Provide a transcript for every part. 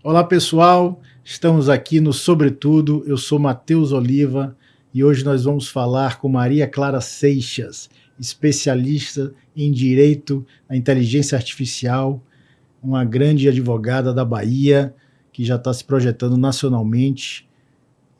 Olá pessoal, estamos aqui no Sobretudo. Eu sou Matheus Oliva e hoje nós vamos falar com Maria Clara Seixas, especialista em Direito à Inteligência Artificial, uma grande advogada da Bahia que já está se projetando nacionalmente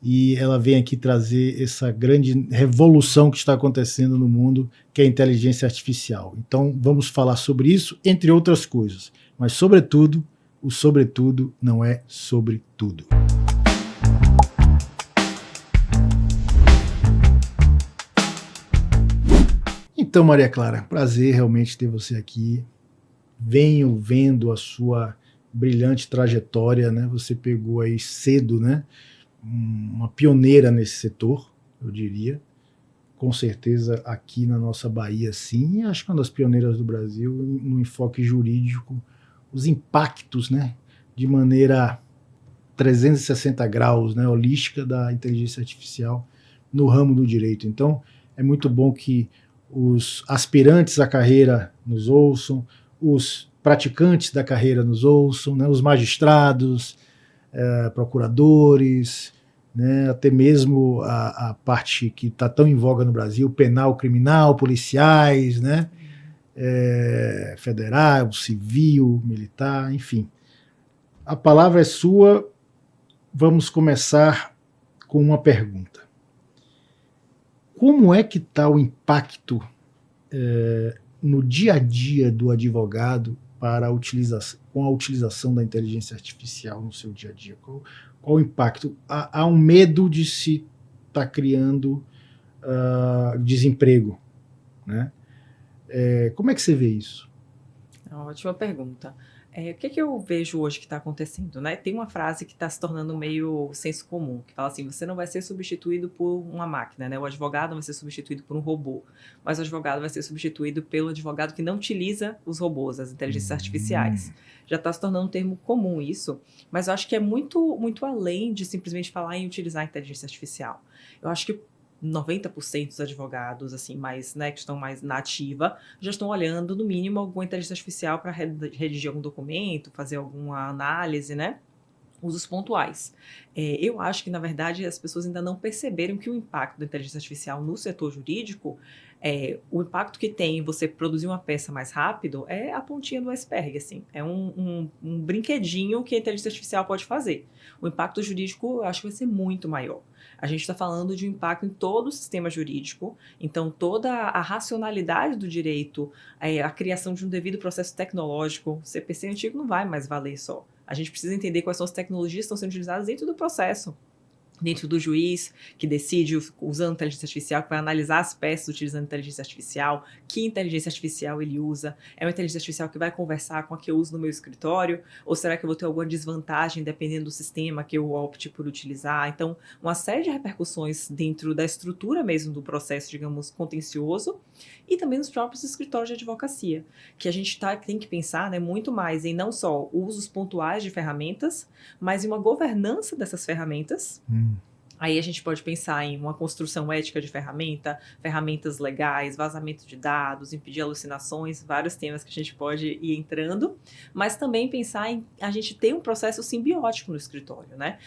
e ela vem aqui trazer essa grande revolução que está acontecendo no mundo, que é a inteligência artificial. Então vamos falar sobre isso, entre outras coisas, mas sobretudo o sobretudo não é sobre tudo. Então, Maria Clara, prazer realmente ter você aqui. Venho vendo a sua brilhante trajetória, né? Você pegou aí cedo, né? Uma pioneira nesse setor, eu diria. Com certeza aqui na nossa Bahia, sim. E acho que é uma das pioneiras do Brasil no enfoque jurídico, os impactos, né? De maneira 360 graus, né, holística da inteligência artificial no ramo do direito. Então, é muito bom que os aspirantes à carreira nos ouçam, os praticantes da carreira nos ouçam, né, os magistrados, procuradores, né, até mesmo a parte que está tão em voga no Brasil, penal, criminal, policiais, né, federal, civil, militar, enfim. A palavra é sua. Vamos começar com uma pergunta. Como é que está o impacto no dia a dia do advogado com a utilização da inteligência artificial no seu dia a dia? Qual o impacto? Há um medo de se estar criando desemprego, né? Como é que você vê isso? Uma ótima pergunta. O que eu vejo hoje que está acontecendo, né? Tem uma frase que está se tornando meio senso comum, que fala assim: você não vai ser substituído por uma máquina, né? O advogado não vai ser substituído por um robô, mas o advogado vai ser substituído pelo advogado que não utiliza os robôs, as inteligências artificiais. Já está se tornando um termo comum isso, mas eu acho que é muito, muito além de simplesmente falar em utilizar a inteligência artificial. Eu acho que 90% dos advogados, assim, mais, né, que estão mais na ativa, já estão olhando, no mínimo, alguma inteligência artificial para redigir algum documento, fazer alguma análise, né? Usos pontuais. Eu acho que, na verdade, as pessoas ainda não perceberam que o impacto da inteligência artificial no setor jurídico, o impacto que tem em você produzir uma peça mais rápido é a pontinha do iceberg, assim. É um brinquedinho que a inteligência artificial pode fazer. O impacto jurídico, eu acho que vai ser muito maior. A gente está falando de um impacto em todo o sistema jurídico, então toda a racionalidade do direito, a criação de um devido processo tecnológico, o CPC antigo não vai mais valer só. A gente precisa entender quais são as tecnologias que estão sendo utilizadas dentro do processo. Dentro do juiz, que decide usando inteligência artificial, que vai analisar as peças utilizando inteligência artificial, que inteligência artificial ele usa, é uma inteligência artificial que vai conversar com a que eu uso no meu escritório, ou será que eu vou ter alguma desvantagem dependendo do sistema que eu opte por utilizar? Então, uma série de repercussões dentro da estrutura mesmo do processo, digamos, contencioso, e também nos próprios escritórios de advocacia, que a gente tem que pensar, né, muito mais em não só usos pontuais de ferramentas, mas em uma governança dessas ferramentas. Aí a gente pode pensar em uma construção ética de ferramenta, ferramentas legais, vazamento de dados, impedir alucinações, vários temas que a gente pode ir entrando, mas também pensar em a gente ter um processo simbiótico no escritório, né?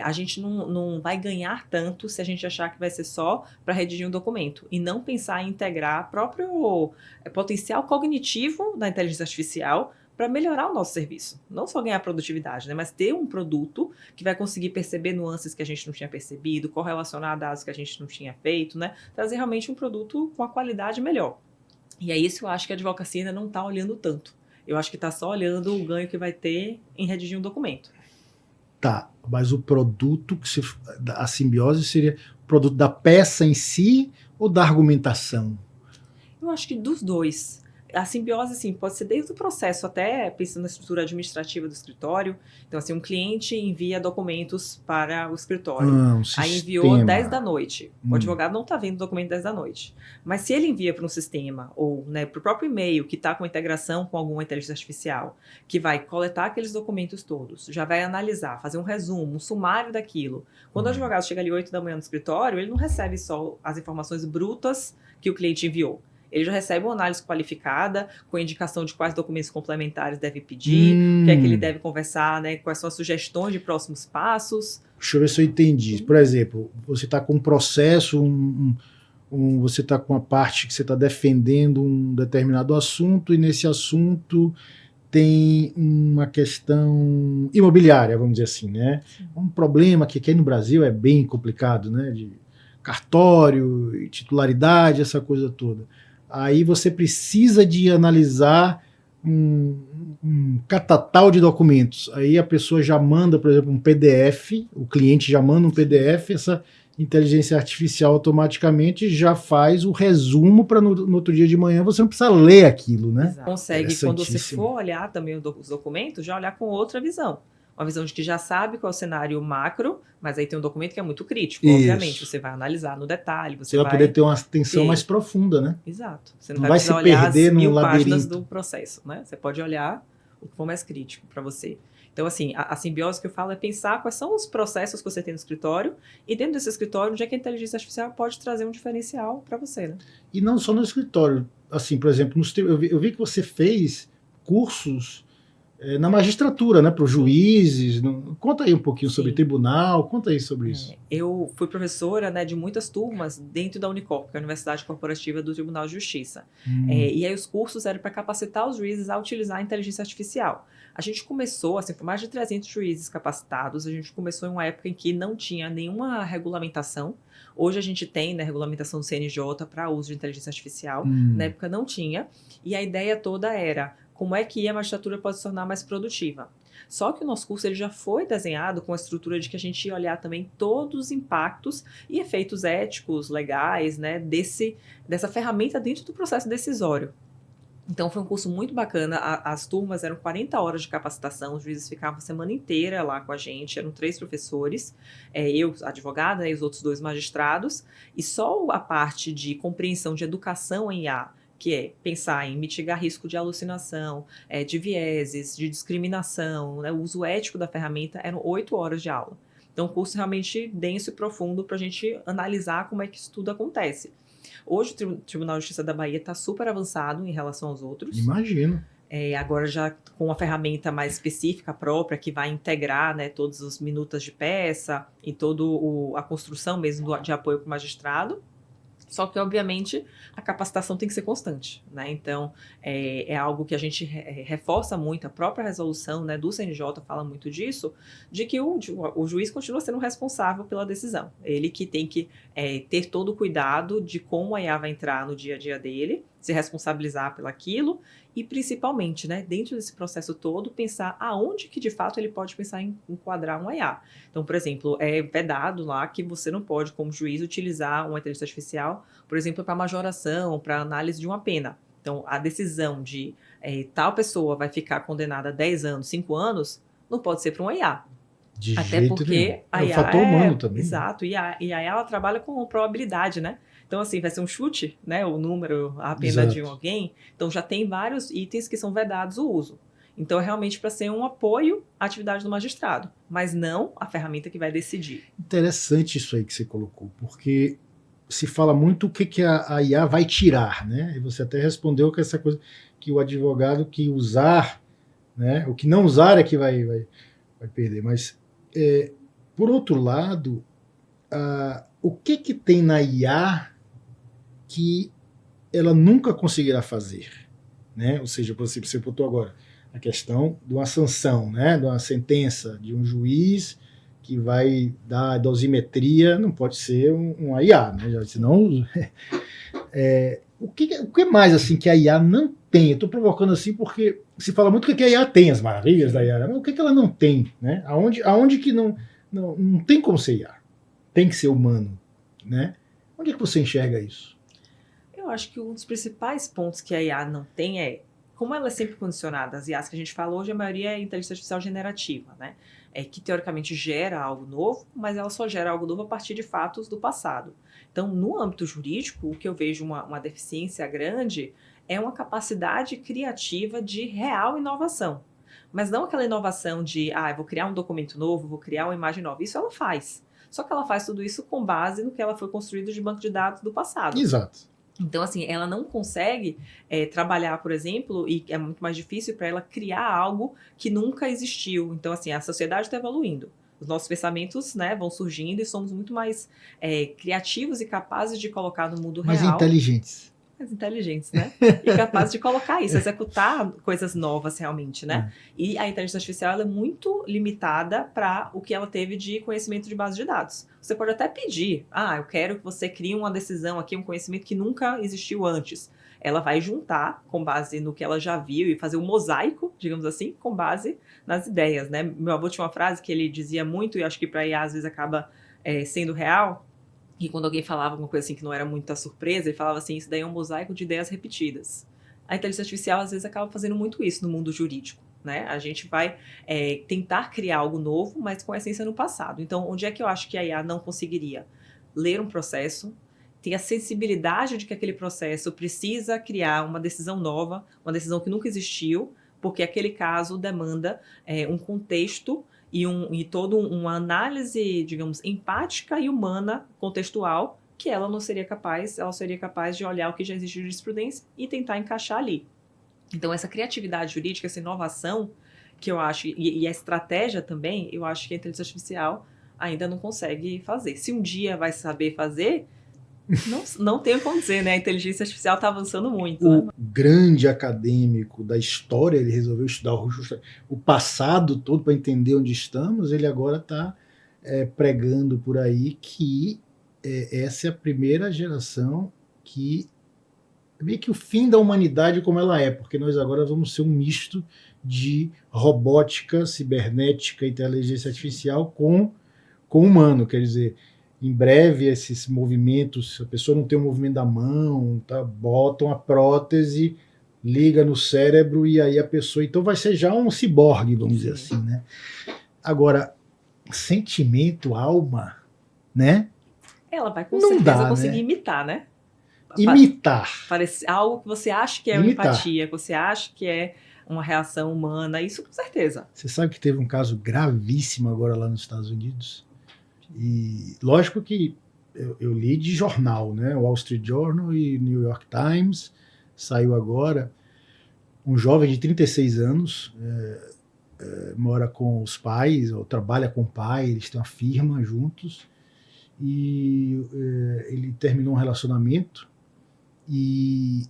A gente não vai ganhar tanto se a gente achar que vai ser só para redigir um documento e não pensar em integrar próprio potencial cognitivo da inteligência artificial para melhorar o nosso serviço. Não só ganhar produtividade, né, mas ter um produto que vai conseguir perceber nuances que a gente não tinha percebido, correlacionar dados que a gente não tinha feito, né, trazer realmente um produto com a qualidade melhor. E é isso que eu acho que a advocacia ainda não está olhando tanto. Eu acho que está só olhando o ganho que vai ter em redigir um documento. Tá, mas o produto, a simbiose seria o produto da peça em si ou da argumentação? Eu acho que dos dois. A simbiose, assim, pode ser desde o processo, até pensando na estrutura administrativa do escritório. Então, assim, um cliente envia documentos para o escritório. Um Aí enviou 10 da sistema. noite. O advogado não está vendo o documento 10 da noite. Mas se ele envia para um sistema, ou né, para o próprio e-mail, que está com integração com alguma inteligência artificial, que vai coletar aqueles documentos todos, já vai analisar, fazer um resumo, um sumário daquilo. Quando o advogado chega ali 8 da manhã no escritório, ele não recebe só as informações brutas que o cliente enviou. Ele já recebe uma análise qualificada, com indicação de quais documentos complementares deve pedir, o que é que ele deve conversar, né? Quais são as sugestões de próximos passos. Deixa eu ver se eu entendi. Por exemplo, você está com um processo, você está com uma parte que você está defendendo um determinado assunto, e nesse assunto tem uma questão imobiliária, vamos dizer assim, né? Um problema que aqui no Brasil é bem complicado, né? De cartório, titularidade, essa coisa toda. Aí você precisa de analisar um catatal de documentos. Aí a pessoa já manda, por exemplo, um PDF, o cliente já manda um PDF, essa inteligência artificial automaticamente já faz o resumo para no outro dia de manhã você não precisa ler aquilo, né? Exato. Consegue, quando você for olhar também os documentos, já olhar com outra visão. Uma visão de que já sabe qual é o cenário macro, mas aí tem um documento que é muito crítico, obviamente. Você vai analisar no detalhe, você vai poder ter uma atenção mais profunda, né? Exato. Você não vai se olhar perder as 1000 páginas labirinto do processo, né? Você pode olhar o que for mais crítico para você. Então, assim, a simbiose que eu falo é pensar quais são os processos que você tem no escritório e dentro desse escritório, onde é que a inteligência artificial pode trazer um diferencial para você, né? E não só no escritório. Assim, por exemplo, eu vi que você fez cursos na magistratura, né, para os juízes. Conta aí um pouquinho sobre tribunal, conta aí sobre isso. Eu fui professora, né, de muitas turmas dentro da Unicorp, que é a Universidade Corporativa do Tribunal de Justiça. E aí os cursos eram para capacitar os juízes a utilizar a inteligência artificial. A gente começou, assim, com mais de 300 juízes capacitados, a gente começou em uma época em que não tinha nenhuma regulamentação. Hoje a gente tem, né, regulamentação do CNJ para uso de inteligência artificial. Na época não tinha. E a ideia toda era como é que a magistratura pode se tornar mais produtiva. Só que o nosso curso ele já foi desenhado com a estrutura de que a gente ia olhar também todos os impactos e efeitos éticos, legais, né, dessa ferramenta dentro do processo decisório. Então, foi um curso muito bacana. As turmas eram 40 horas de capacitação, os juízes ficavam a semana inteira lá com a gente, eram 3 professores, eu, advogada, e os outros 2 magistrados, e só a parte de compreensão de educação em IA, que é pensar em mitigar risco de alucinação, de vieses, de discriminação, né, o uso ético da ferramenta, eram 8 horas de aula. Então, um curso realmente denso e profundo para a gente analisar como é que isso tudo acontece. Hoje o Tribunal de Justiça da Bahia está super avançado em relação aos outros. Imagino. Agora já com uma ferramenta mais específica própria, que vai integrar, né, todas as minutas de peça e toda a construção mesmo de apoio para o magistrado. Só que, obviamente, a capacitação tem que ser constante, né? Então, é algo que a gente reforça muito, a própria resolução, né, do CNJ fala muito disso, de que o juiz continua sendo responsável pela decisão. Ele que tem que ter todo o cuidado de como a IA vai entrar no dia a dia dele, se responsabilizar pelaquilo e, principalmente, né, dentro desse processo todo, pensar aonde que, de fato, ele pode pensar em enquadrar um IA. Então, por exemplo, é vedado lá que você não pode, como juiz, utilizar uma inteligência artificial, por exemplo, para majoração, para análise de uma pena. Então, a decisão de tal pessoa vai ficar condenada a 10 anos, 5 anos, não pode ser para um IA. De até jeito porque nenhum. a IA o fator humano também. Exato, e a IA ela trabalha com probabilidade, né? Então, assim, vai ser um chute, né? O número, a pena de alguém. Então, já tem vários itens que são vedados o uso. Então, é realmente para ser um apoio à atividade do magistrado, mas não a ferramenta que vai decidir. Interessante isso aí que você colocou, porque se fala muito o que a IA vai tirar, né? E você até respondeu com essa coisa que o advogado que usar, né? O que não usar é que vai perder. Mas, por outro lado, o que tem na IA que ela nunca conseguirá fazer, né? Ou seja, você botou agora a questão de uma sanção, né? De uma sentença de um juiz que vai dar a dosimetria, não pode ser uma IA, né? Senão, o que mais assim que a IA não tem? Eu estou provocando assim porque se fala muito que a IA tem as maravilhas da IA, mas o que ela não tem, né? Aonde que não tem como ser IA? Tem que ser humano, né? Onde é que você enxerga isso? Eu acho que um dos principais pontos que a IA não tem é, como ela é sempre condicionada, as IAs que a gente fala hoje, a maioria é inteligência artificial generativa, né? Que teoricamente gera algo novo, mas ela só gera algo novo a partir de fatos do passado. Então, no âmbito jurídico, o que eu vejo uma deficiência grande é uma capacidade criativa de real inovação. Mas não aquela inovação de, eu vou criar um documento novo, vou criar uma imagem nova. Isso ela faz. Só que ela faz tudo isso com base no que ela foi construído de banco de dados do passado. Exato. Então, assim, ela não consegue trabalhar, por exemplo, e é muito mais difícil para ela criar algo que nunca existiu. Então, assim, a sociedade está evoluindo. Os nossos pensamentos, né, vão surgindo e somos muito mais criativos e capazes de colocar no mundo Mas real, inteligentes. mais inteligentes, né? E capazes de colocar isso, executar coisas novas realmente, né? E a inteligência artificial ela é muito limitada para o que ela teve de conhecimento de base de dados. Você pode até pedir, eu quero que você crie uma decisão aqui, um conhecimento que nunca existiu antes. Ela vai juntar com base no que ela já viu e fazer um mosaico, digamos assim, com base nas ideias, né? Meu avô tinha uma frase que ele dizia muito, e acho que para IA às vezes acaba sendo real, e quando alguém falava alguma coisa assim que não era muita surpresa, ele falava assim, isso daí é um mosaico de ideias repetidas. A inteligência artificial, às vezes, acaba fazendo muito isso no mundo jurídico, né? A gente vai tentar criar algo novo, mas com essência no passado. Então, onde é que eu acho que a IA não conseguiria? Ler um processo, ter a sensibilidade de que aquele processo precisa criar uma decisão nova, uma decisão que nunca existiu, porque aquele caso demanda um contexto e toda uma análise, digamos, empática e humana, contextual, que ela seria capaz de olhar o que já existe de jurisprudência e tentar encaixar ali. Então, essa criatividade jurídica, essa inovação, que eu acho, e a estratégia também, eu acho que a inteligência artificial ainda não consegue fazer. Se um dia vai saber fazer, não tenho como dizer, né? A inteligência artificial está avançando muito, O né? grande acadêmico da história, ele resolveu estudar o passado todo para entender onde estamos, ele agora está pregando por aí que essa é a primeira geração que meio que o fim da humanidade como ela é, porque nós agora vamos ser um misto de robótica, cibernética, inteligência artificial com humano, quer dizer, em breve esses movimentos, se a pessoa não tem o movimento da mão, tá, botam a prótese, liga no cérebro e aí a pessoa, então vai ser já um ciborgue, vamos dizer assim, né? Agora, sentimento, alma, né? Ela vai com Não certeza dá, conseguir né? imitar, né? Imitar. Parece algo que você acha que é uma Imitar. empatia, que você acha que é uma reação humana, isso com certeza. Você sabe que teve um caso gravíssimo agora lá nos Estados Unidos? E lógico que eu li de jornal, né? Wall Street Journal e New York Times, saiu agora. Um jovem de 36 anos mora com os pais, ou trabalha com o pai, eles têm uma firma juntos, e ele terminou um relacionamento e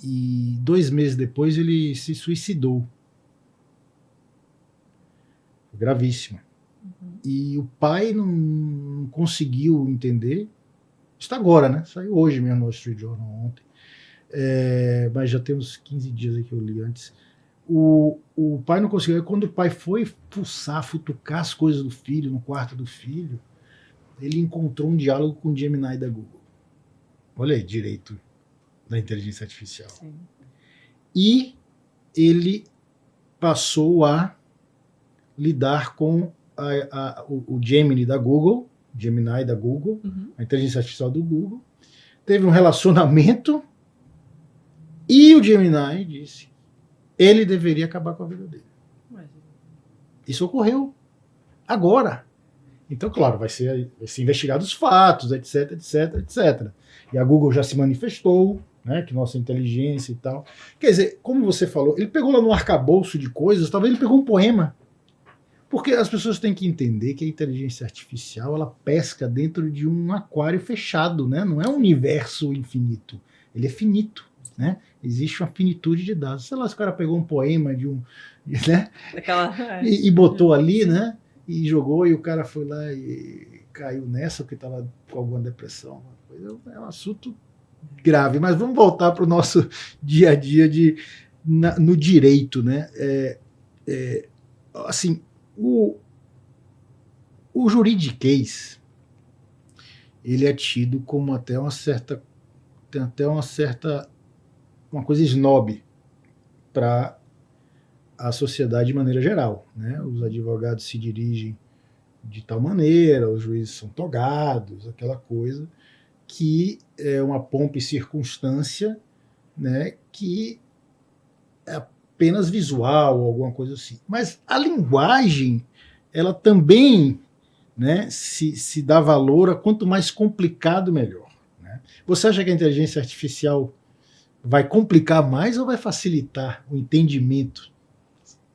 2 meses depois ele se suicidou. Gravíssimo. E o pai não conseguiu entender. Está agora, né? Saiu hoje mesmo no Wall Street Journal, ontem. Mas já tem uns 15 dias aí que eu li antes. O pai não conseguiu. Quando o pai foi futucar as coisas do filho, no quarto do filho, ele encontrou um diálogo com o Gemini da Google. Olha aí, direito da inteligência artificial. Sim. E ele passou a lidar com o Gemini da Google, a inteligência artificial do Google, teve um relacionamento e o Gemini disse ele deveria acabar com a vida dele. Isso ocorreu agora. Então, claro, vai ser investigados os fatos, etc, etc, etc. E a Google já se manifestou, né, que nossa inteligência e tal. Quer dizer, como você falou, ele pegou lá no arcabouço de coisas, talvez ele pegou um poema. Porque as pessoas têm que entender que a inteligência artificial ela pesca dentro de um aquário fechado, né? Não é um universo infinito, ele é finito, né? Existe uma finitude de dados. Sei lá, se o cara pegou um poema né? E botou ali, né? E jogou e o cara foi lá e caiu nessa porque estava com alguma depressão. É um assunto grave. Mas vamos voltar para o nosso dia a dia no direito, né? Assim, o juridiquês ele é tido como até uma certa uma coisa snob para a sociedade de maneira geral, né? Os advogados se dirigem de tal maneira, os juízes são togados, aquela coisa que é uma pompa e circunstância, né? Que é apenas visual, alguma coisa assim. Mas a linguagem, ela também, né, se dá valor a quanto mais complicado, melhor. Né? Você acha que a inteligência artificial vai complicar mais ou vai facilitar o entendimento?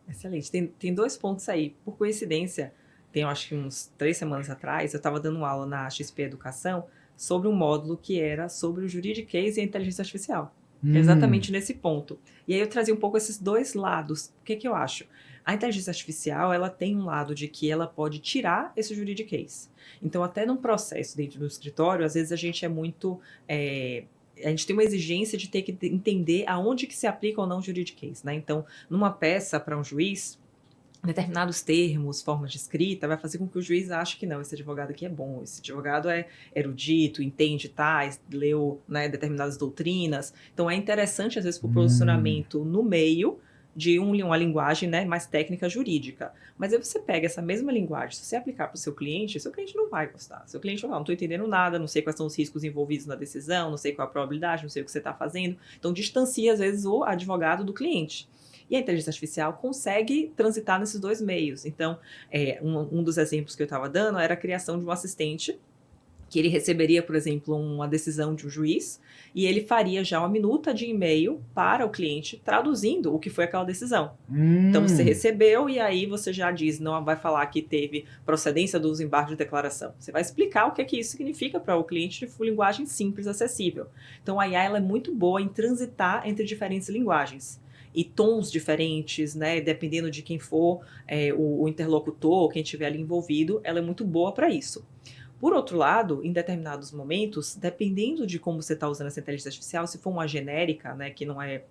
Excelente. Tem 2 pontos aí. Por coincidência, tem acho que uns 3 semanas atrás, eu estava dando aula na XP Educação sobre um módulo que era sobre o juridiquês e a inteligência artificial. Exatamente nesse ponto. E aí eu trazia um pouco esses 2 lados. O que que eu acho? A inteligência artificial, ela tem um lado de que ela pode tirar esse juridiquês. Então, até num processo dentro do escritório, às vezes a gente é muito... a gente tem uma exigência de ter que entender aonde que se aplica ou não o juridiquês, né? Então, numa peça para um juiz, determinados termos, formas de escrita, vai fazer com que o juiz ache que não, esse advogado aqui é bom, esse advogado é erudito, entende tais, leu, né, determinadas doutrinas. Então, é interessante, às vezes, para o posicionamento no meio de uma linguagem, né, mais técnica jurídica. Mas aí você pega essa mesma linguagem, se você aplicar para o seu cliente não vai gostar. Seu cliente fala, não estou entendendo nada, não sei quais são os riscos envolvidos na decisão, não sei qual a probabilidade, não sei o que você está fazendo. Então, distancia, às vezes, o advogado do cliente. E a inteligência artificial consegue transitar nesses 2 meios. Então, um dos exemplos que eu estava dando era a criação de um assistente, que ele receberia, por exemplo, uma decisão de um juiz, e ele faria já uma minuta de e-mail para o cliente, traduzindo o que foi aquela decisão. Então, você recebeu, e aí você já diz, não vai falar que teve procedência dos embargos de declaração. Você vai explicar o que é que isso significa para o cliente de linguagem simples, acessível. Então, a IA ela é muito boa em transitar entre diferentes linguagens e tons diferentes, né? Dependendo de quem for o interlocutor, quem estiver ali envolvido, ela é muito boa para isso. Por outro lado, em determinados momentos, dependendo de como você está usando essa inteligência artificial, se for uma genérica, né, que não é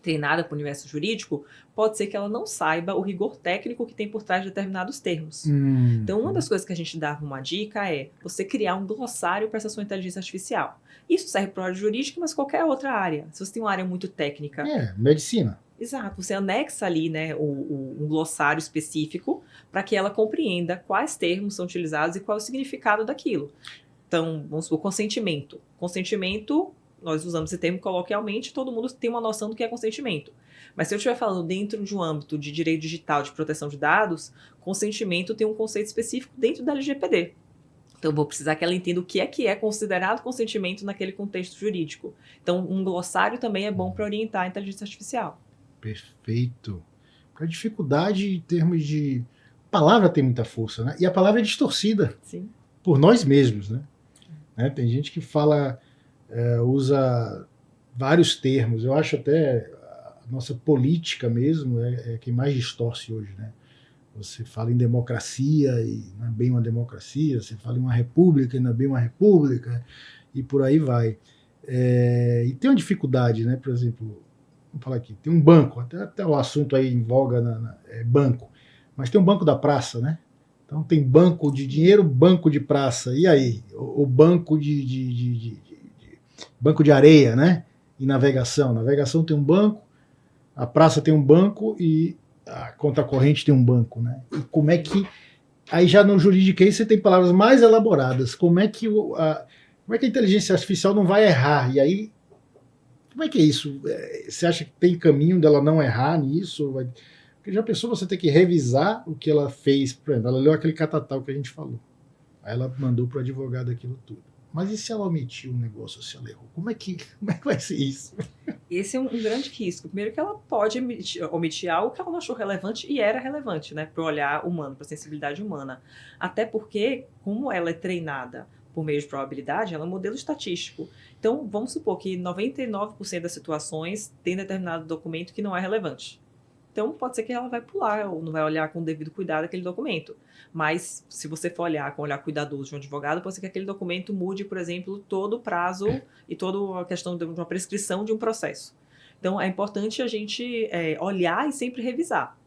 treinada para o universo jurídico, pode ser que ela não saiba o rigor técnico que tem por trás de determinados termos. Então, uma das coisas que a gente dava uma dica é você criar um glossário para essa sua inteligência artificial. Isso serve para a área jurídica, mas qualquer outra área. Se você tem uma área muito técnica... medicina. Exato, você anexa ali, né, um glossário específico para que ela compreenda quais termos são utilizados e qual é o significado daquilo. Então, vamos supor, consentimento. Consentimento, nós usamos esse termo coloquialmente, todo mundo tem uma noção do que é consentimento. Mas se eu estiver falando dentro de um âmbito de direito digital, de proteção de dados, consentimento tem um conceito específico dentro da LGPD. Então, eu vou precisar que ela entenda o que é considerado consentimento naquele contexto jurídico. Então, um glossário também é bom para orientar a inteligência artificial. Perfeito. A dificuldade em termos de... A palavra tem muita força, né? E a palavra é distorcida. Sim. Por nós mesmos, né? Tem gente que fala, usa vários termos. Eu acho até a nossa política mesmo é quem mais distorce hoje, né? Você fala em democracia e não é bem uma democracia, você fala em uma república e não é bem uma república, e por aí vai. E tem uma dificuldade, né? Por exemplo, vamos falar aqui, tem um banco, até o assunto aí em voga é banco, mas tem um banco da praça, né? Então tem banco de dinheiro, banco de praça, e aí? O banco banco de areia, né? E navegação. Navegação tem um banco, a praça tem um banco e a conta corrente tem um banco, né? E como é que... Aí já no juridiquês você tem palavras mais elaboradas. Como é que a inteligência artificial não vai errar? E aí, como é que é isso? Você acha que tem caminho dela não errar nisso? Porque já pensou você ter que revisar o que ela fez? Por exemplo, ela leu aquele catatal que a gente falou. Aí ela mandou para o advogado aquilo tudo. Mas e se ela omitiu um negócio, se ela errou? Como é que vai ser isso? Esse é um grande risco. Primeiro que ela pode omitir algo que ela não achou relevante e era relevante, né, para o olhar humano, para a sensibilidade humana. Até porque, como ela é treinada por meio de probabilidade, ela é um modelo estatístico. Então, vamos supor que 99% das situações tem determinado documento que não é relevante. Então, pode ser que ela vai pular ou não vai olhar com o devido cuidado aquele documento. Mas, se você for olhar com o olhar cuidadoso de um advogado, pode ser que aquele documento mude, por exemplo, todo o prazo e toda a questão de uma prescrição de um processo. Então, é importante a gente olhar e sempre revisar.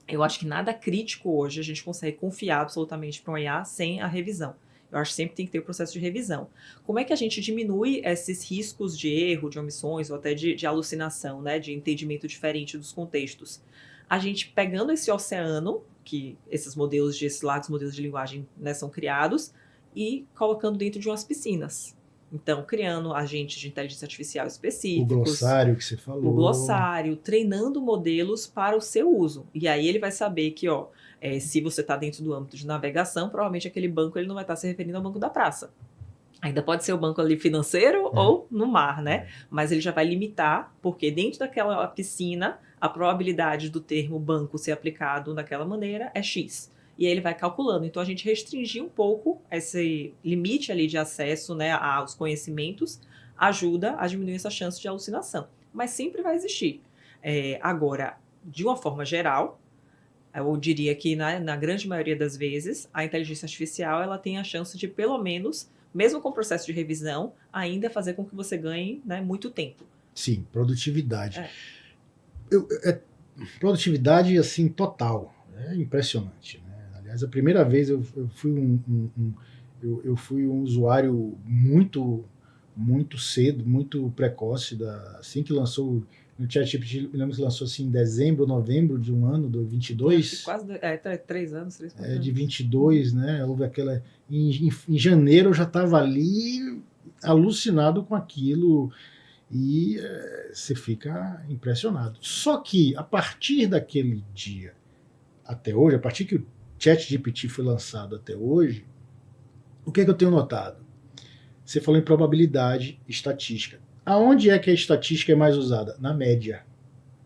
Eu acho que nada crítico hoje a gente consegue confiar absolutamente para um IA sem a revisão. Eu acho que sempre tem que ter o processo de revisão. Como é que a gente diminui esses riscos de erro, de omissões ou até de alucinação, né, de entendimento diferente dos contextos? A gente pegando esse oceano, que esses largos modelos de linguagem, né, são criados, e colocando dentro de umas piscinas. Então, criando agentes de inteligência artificial específicos. O glossário que você falou. O glossário, treinando modelos para o seu uso. E aí ele vai saber que, se você está dentro do âmbito de navegação, provavelmente aquele banco ele não vai estar se referindo ao banco da praça. Ainda pode ser o banco ali financeiro ou no mar, né? Mas ele já vai limitar, porque dentro daquela piscina, a probabilidade do termo banco ser aplicado daquela maneira é X. E aí ele vai calculando. Então a gente restringir um pouco esse limite ali de acesso, né, aos conhecimentos ajuda a diminuir essa chance de alucinação. Mas sempre vai existir. Agora, de uma forma geral, eu diria que na grande maioria das vezes, a inteligência artificial ela tem a chance de, pelo menos, mesmo com o processo de revisão, ainda fazer com que você ganhe, né, muito tempo. Sim, produtividade. Produtividade, assim, total. É impressionante, né? Aliás, a primeira vez eu fui eu fui um usuário muito cedo, muito precoce, assim que lançou no ChatGPT, eu lembro que lançou assim em dezembro, novembro de um ano, do 22. Quase 3 anos, 3, 4 anos. De 22, né? Houve aquela. Em janeiro eu já estava ali alucinado com aquilo e você fica impressionado. Só que a partir daquele dia até hoje, a partir que o ChatGPT foi lançado até hoje, o que eu tenho notado? Você falou em probabilidade estatística. Aonde é que a estatística é mais usada? Na média.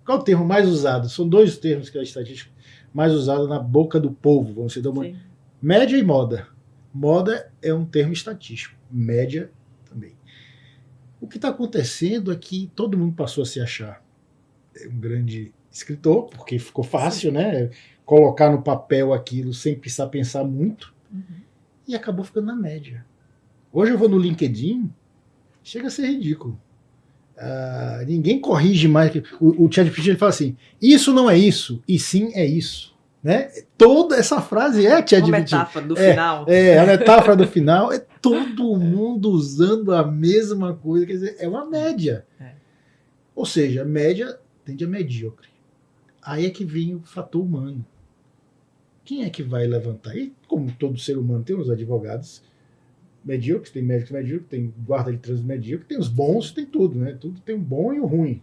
Qual é o termo mais usado? São dois termos que a estatística mais usada na boca do povo. Vamos dizer, média e moda. Moda é um termo estatístico. Média também. O que está acontecendo é que todo mundo passou a se achar um grande escritor, porque ficou fácil, né? Colocar no papel aquilo sem precisar pensar muito. E acabou ficando na média. Hoje eu vou no LinkedIn, chega a ser ridículo. Ninguém corrige mais. O ChatGPT fala assim: isso não é isso, e sim é isso. Né? Toda essa frase é ChatGPT. Uma metáfora do final. A metáfora do final é todo mundo usando a mesma coisa. Quer dizer, é uma média. Ou seja, a média tende a medíocre. Aí é que vem o fator humano. Quem é que vai levantar? E como todo ser humano tem os advogados medíocres, tem médicos medíocres, tem guarda de trânsito medíocre, tem os bons, tem tudo, né? Tudo tem um bom e o ruim.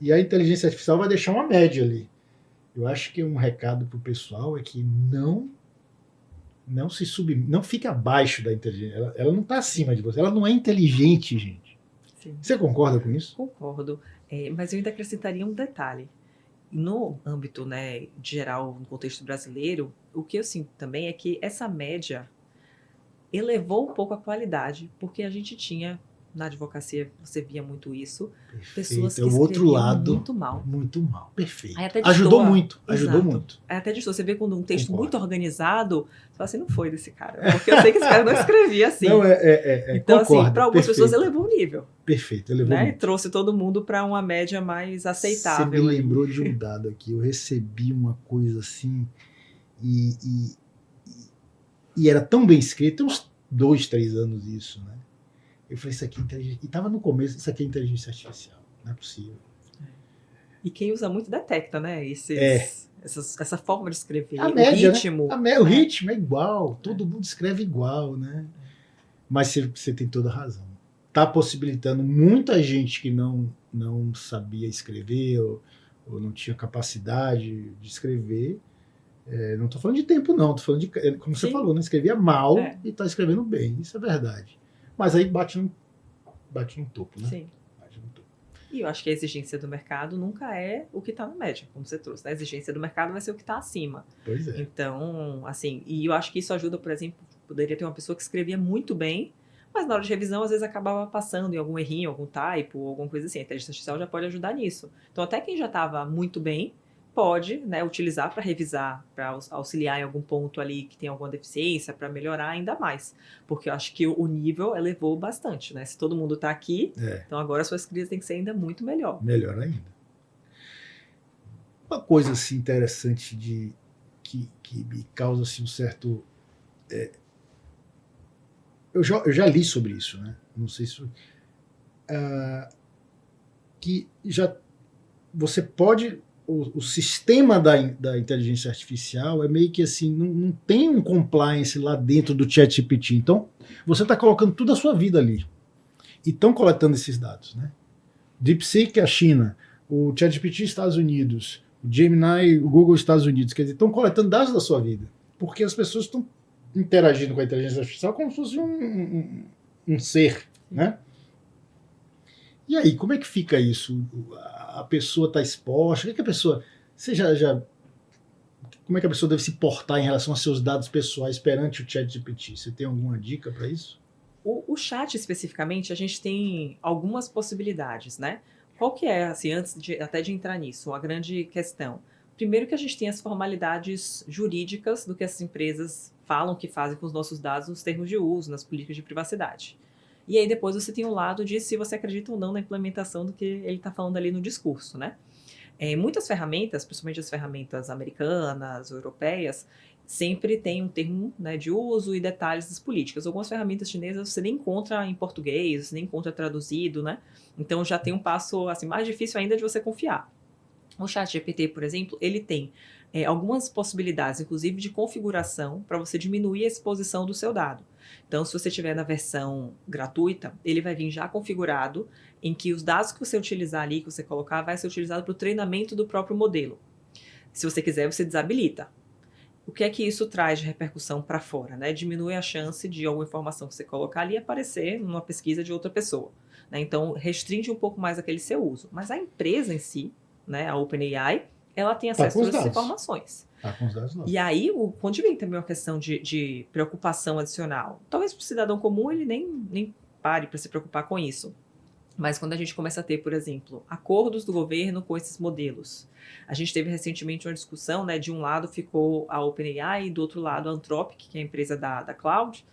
E a inteligência artificial vai deixar uma média ali. Eu acho que um recado para o pessoal é que não fique abaixo da inteligência. Ela não está acima de você. Ela não é inteligente, gente. Sim. Você concorda com isso? Concordo. Mas eu ainda acrescentaria um detalhe. No âmbito, né, geral, no contexto brasileiro, o que eu sinto também é que essa média elevou um pouco a qualidade, porque a gente tinha, na advocacia, você via muito isso, pessoas que o outro lado muito mal. Muito mal, perfeito. Ajudou muito. Até distorce. Você vê quando um texto muito organizado, você fala assim, não foi desse cara, porque eu sei que esse cara não escrevia assim. Não, então, concordo, assim, para algumas pessoas elevou o nível. Perfeito, elevou né? muito. E trouxe todo mundo para uma média mais aceitável. Você me lembrou de um dado aqui, eu recebi uma coisa assim, e era tão bem escrito, tem uns 2, 3 anos isso, né? Eu falei, isso aqui é inteligência. E estava no começo, isso aqui é inteligência artificial. Não é possível. E quem usa muito detecta, né? Essa forma de escrever. A média, ritmo. Né? O ritmo é igual. Todo mundo escreve igual, né? Mas você tem toda a razão. Está possibilitando muita gente que não sabia escrever ou não tinha capacidade de escrever. Não estou falando de tempo, não. Estou falando de, como você falou, né? Escrevia mal e está escrevendo bem. Isso é verdade. Mas aí bate no topo, né? Sim. Bate no topo. E eu acho que a exigência do mercado nunca é o que está na média, como você trouxe. A exigência do mercado vai ser o que está acima. Pois é. Então, assim, e eu acho que isso ajuda, por exemplo, poderia ter uma pessoa que escrevia muito bem, mas na hora de revisão, às vezes, acabava passando em algum errinho, algum typo, alguma coisa assim. A inteligência artificial já pode ajudar nisso. Então, até quem já estava muito bem, pode, né, utilizar para revisar, para auxiliar em algum ponto ali que tem alguma deficiência, para melhorar ainda mais. Porque eu acho que o nível elevou bastante, né? Se todo mundo está aqui, então agora a sua escrita tem que ser ainda muito melhor. Melhor ainda. Uma coisa assim, interessante que me causa assim, um certo... Eu já li sobre isso, né? Não sei se... que já... Você pode... O sistema da inteligência artificial é meio que assim, não tem um compliance lá dentro do ChatGPT. Então, você está colocando toda a sua vida ali. E estão coletando esses dados, né? DeepSeek, a China, o ChatGPT, Estados Unidos, o Gemini, o Google, Estados Unidos. Quer dizer, estão coletando dados da sua vida. Porque as pessoas estão interagindo com a inteligência artificial como se fosse um ser, né? E aí, como é que fica isso? A pessoa está exposta? O que a pessoa... Você como é que a pessoa deve se portar em relação aos seus dados pessoais perante o ChatGPT? Você tem alguma dica para isso? O chat, especificamente, a gente tem algumas possibilidades, né? Qual que é, assim, até de entrar nisso, a grande questão? Primeiro que a gente tem as formalidades jurídicas do que essas empresas falam que fazem com os nossos dados nos termos de uso, nas políticas de privacidade. E aí depois você tem o lado de se você acredita ou não na implementação do que ele está falando ali no discurso, né? Muitas ferramentas, principalmente as ferramentas americanas, europeias, sempre tem um termo, né, de uso e detalhes das políticas. Algumas ferramentas chinesas você nem encontra em português, nem encontra traduzido, né? Então já tem um passo assim mais difícil ainda de você confiar. O ChatGPT, por exemplo, ele tem algumas possibilidades, inclusive de configuração, para você diminuir a exposição do seu dado. Então, se você tiver na versão gratuita, ele vai vir já configurado, em que os dados que você utilizar ali, que você colocar, vai ser utilizado para o treinamento do próprio modelo. Se você quiser, você desabilita. O que é que isso traz de repercussão para fora? Né? Diminui a chance de alguma informação que você colocar ali aparecer numa pesquisa de outra pessoa. Né? Então, restringe um pouco mais aquele seu uso. Mas a empresa em si, né, a OpenAI, ela tem acesso a todas essas informações. Tá com os dados lá. E aí, quando vem também uma questão de preocupação adicional, talvez para o cidadão comum ele nem pare para se preocupar com isso. Mas quando a gente começa a ter, por exemplo, acordos do governo com esses modelos. A gente teve recentemente uma discussão, né? De um lado ficou a OpenAI e do outro lado a Anthropic, que é a empresa da Cloud,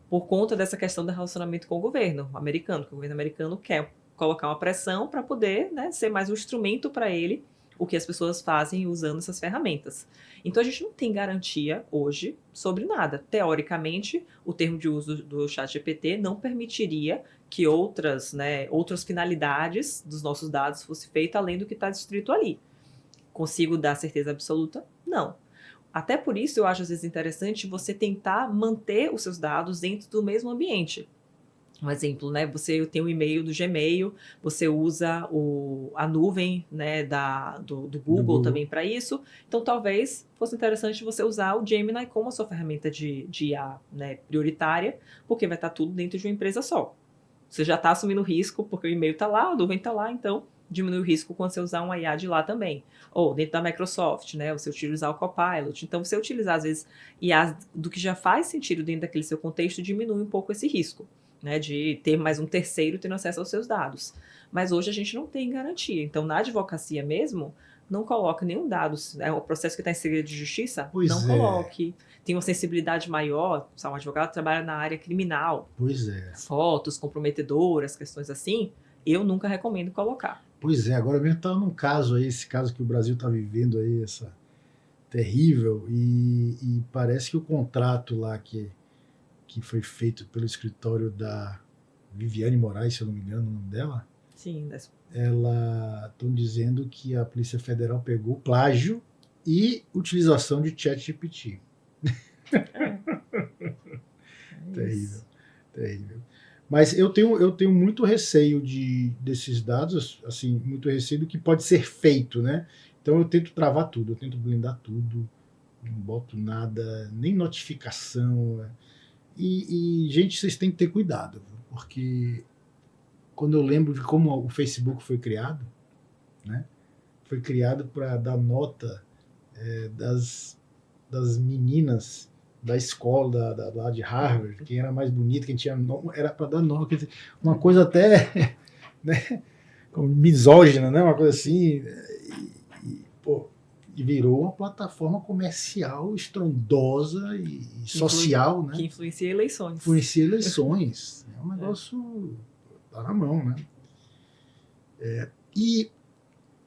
por conta dessa questão do relacionamento com o governo americano, que o governo americano quer colocar uma pressão para poder, né, ser mais um instrumento para ele, o que as pessoas fazem usando essas ferramentas. Então a gente não tem garantia hoje sobre nada. Teoricamente, o termo de uso do ChatGPT não permitiria que outras finalidades dos nossos dados fosse feita além do que está descrito ali. Consigo dar certeza absoluta? Não. Até por isso eu acho às vezes interessante você tentar manter os seus dados dentro do mesmo ambiente. Um exemplo, né? Você tem o e-mail do Gmail, você usa a nuvem, né, do Google também para isso. Então, talvez fosse interessante você usar o Gemini como a sua ferramenta de IA, né, prioritária, porque vai estar tudo dentro de uma empresa só. Você já está assumindo risco, porque o e-mail está lá, a nuvem está lá, então diminui o risco quando você usar uma IA de lá também. Ou dentro da Microsoft, né? Você utilizar o Copilot. Então, você utilizar, às vezes, IA do que já faz sentido dentro daquele seu contexto, diminui um pouco esse risco. Né, de ter mais um terceiro tendo acesso aos seus dados. Mas hoje a gente não tem garantia. Então, na advocacia mesmo, não coloque nenhum dado. É o processo que está em segredo de justiça, não coloque. Tem uma sensibilidade maior. Um advogado trabalha na área criminal. Pois é. Fotos comprometedoras, questões assim, eu nunca recomendo colocar. Pois é, agora mesmo está num caso aí, esse caso que o Brasil está vivendo aí, essa terrível, e parece que o contrato lá que foi feito pelo escritório da Viviane Moraes, se eu não me engano o nome dela. Sim. Ela estão dizendo que a Polícia Federal pegou plágio e utilização de ChatGPT. Terrível, terrível. Mas eu tenho muito receio desses dados, assim, muito receio do que pode ser feito, né? Então eu tento travar tudo, eu tento blindar tudo, não boto nada, nem notificação. E, gente, vocês têm que ter cuidado, porque quando eu lembro de como o Facebook foi criado, né? Foi criado para dar nota das meninas da escola lá de Harvard, quem era mais bonita, quem tinha era para dar nota, uma coisa até né, misógina, né? Uma coisa assim, e virou uma plataforma comercial estrondosa e social, né? Que influencia eleições. Influencia eleições. É um negócio tá na mão, né? E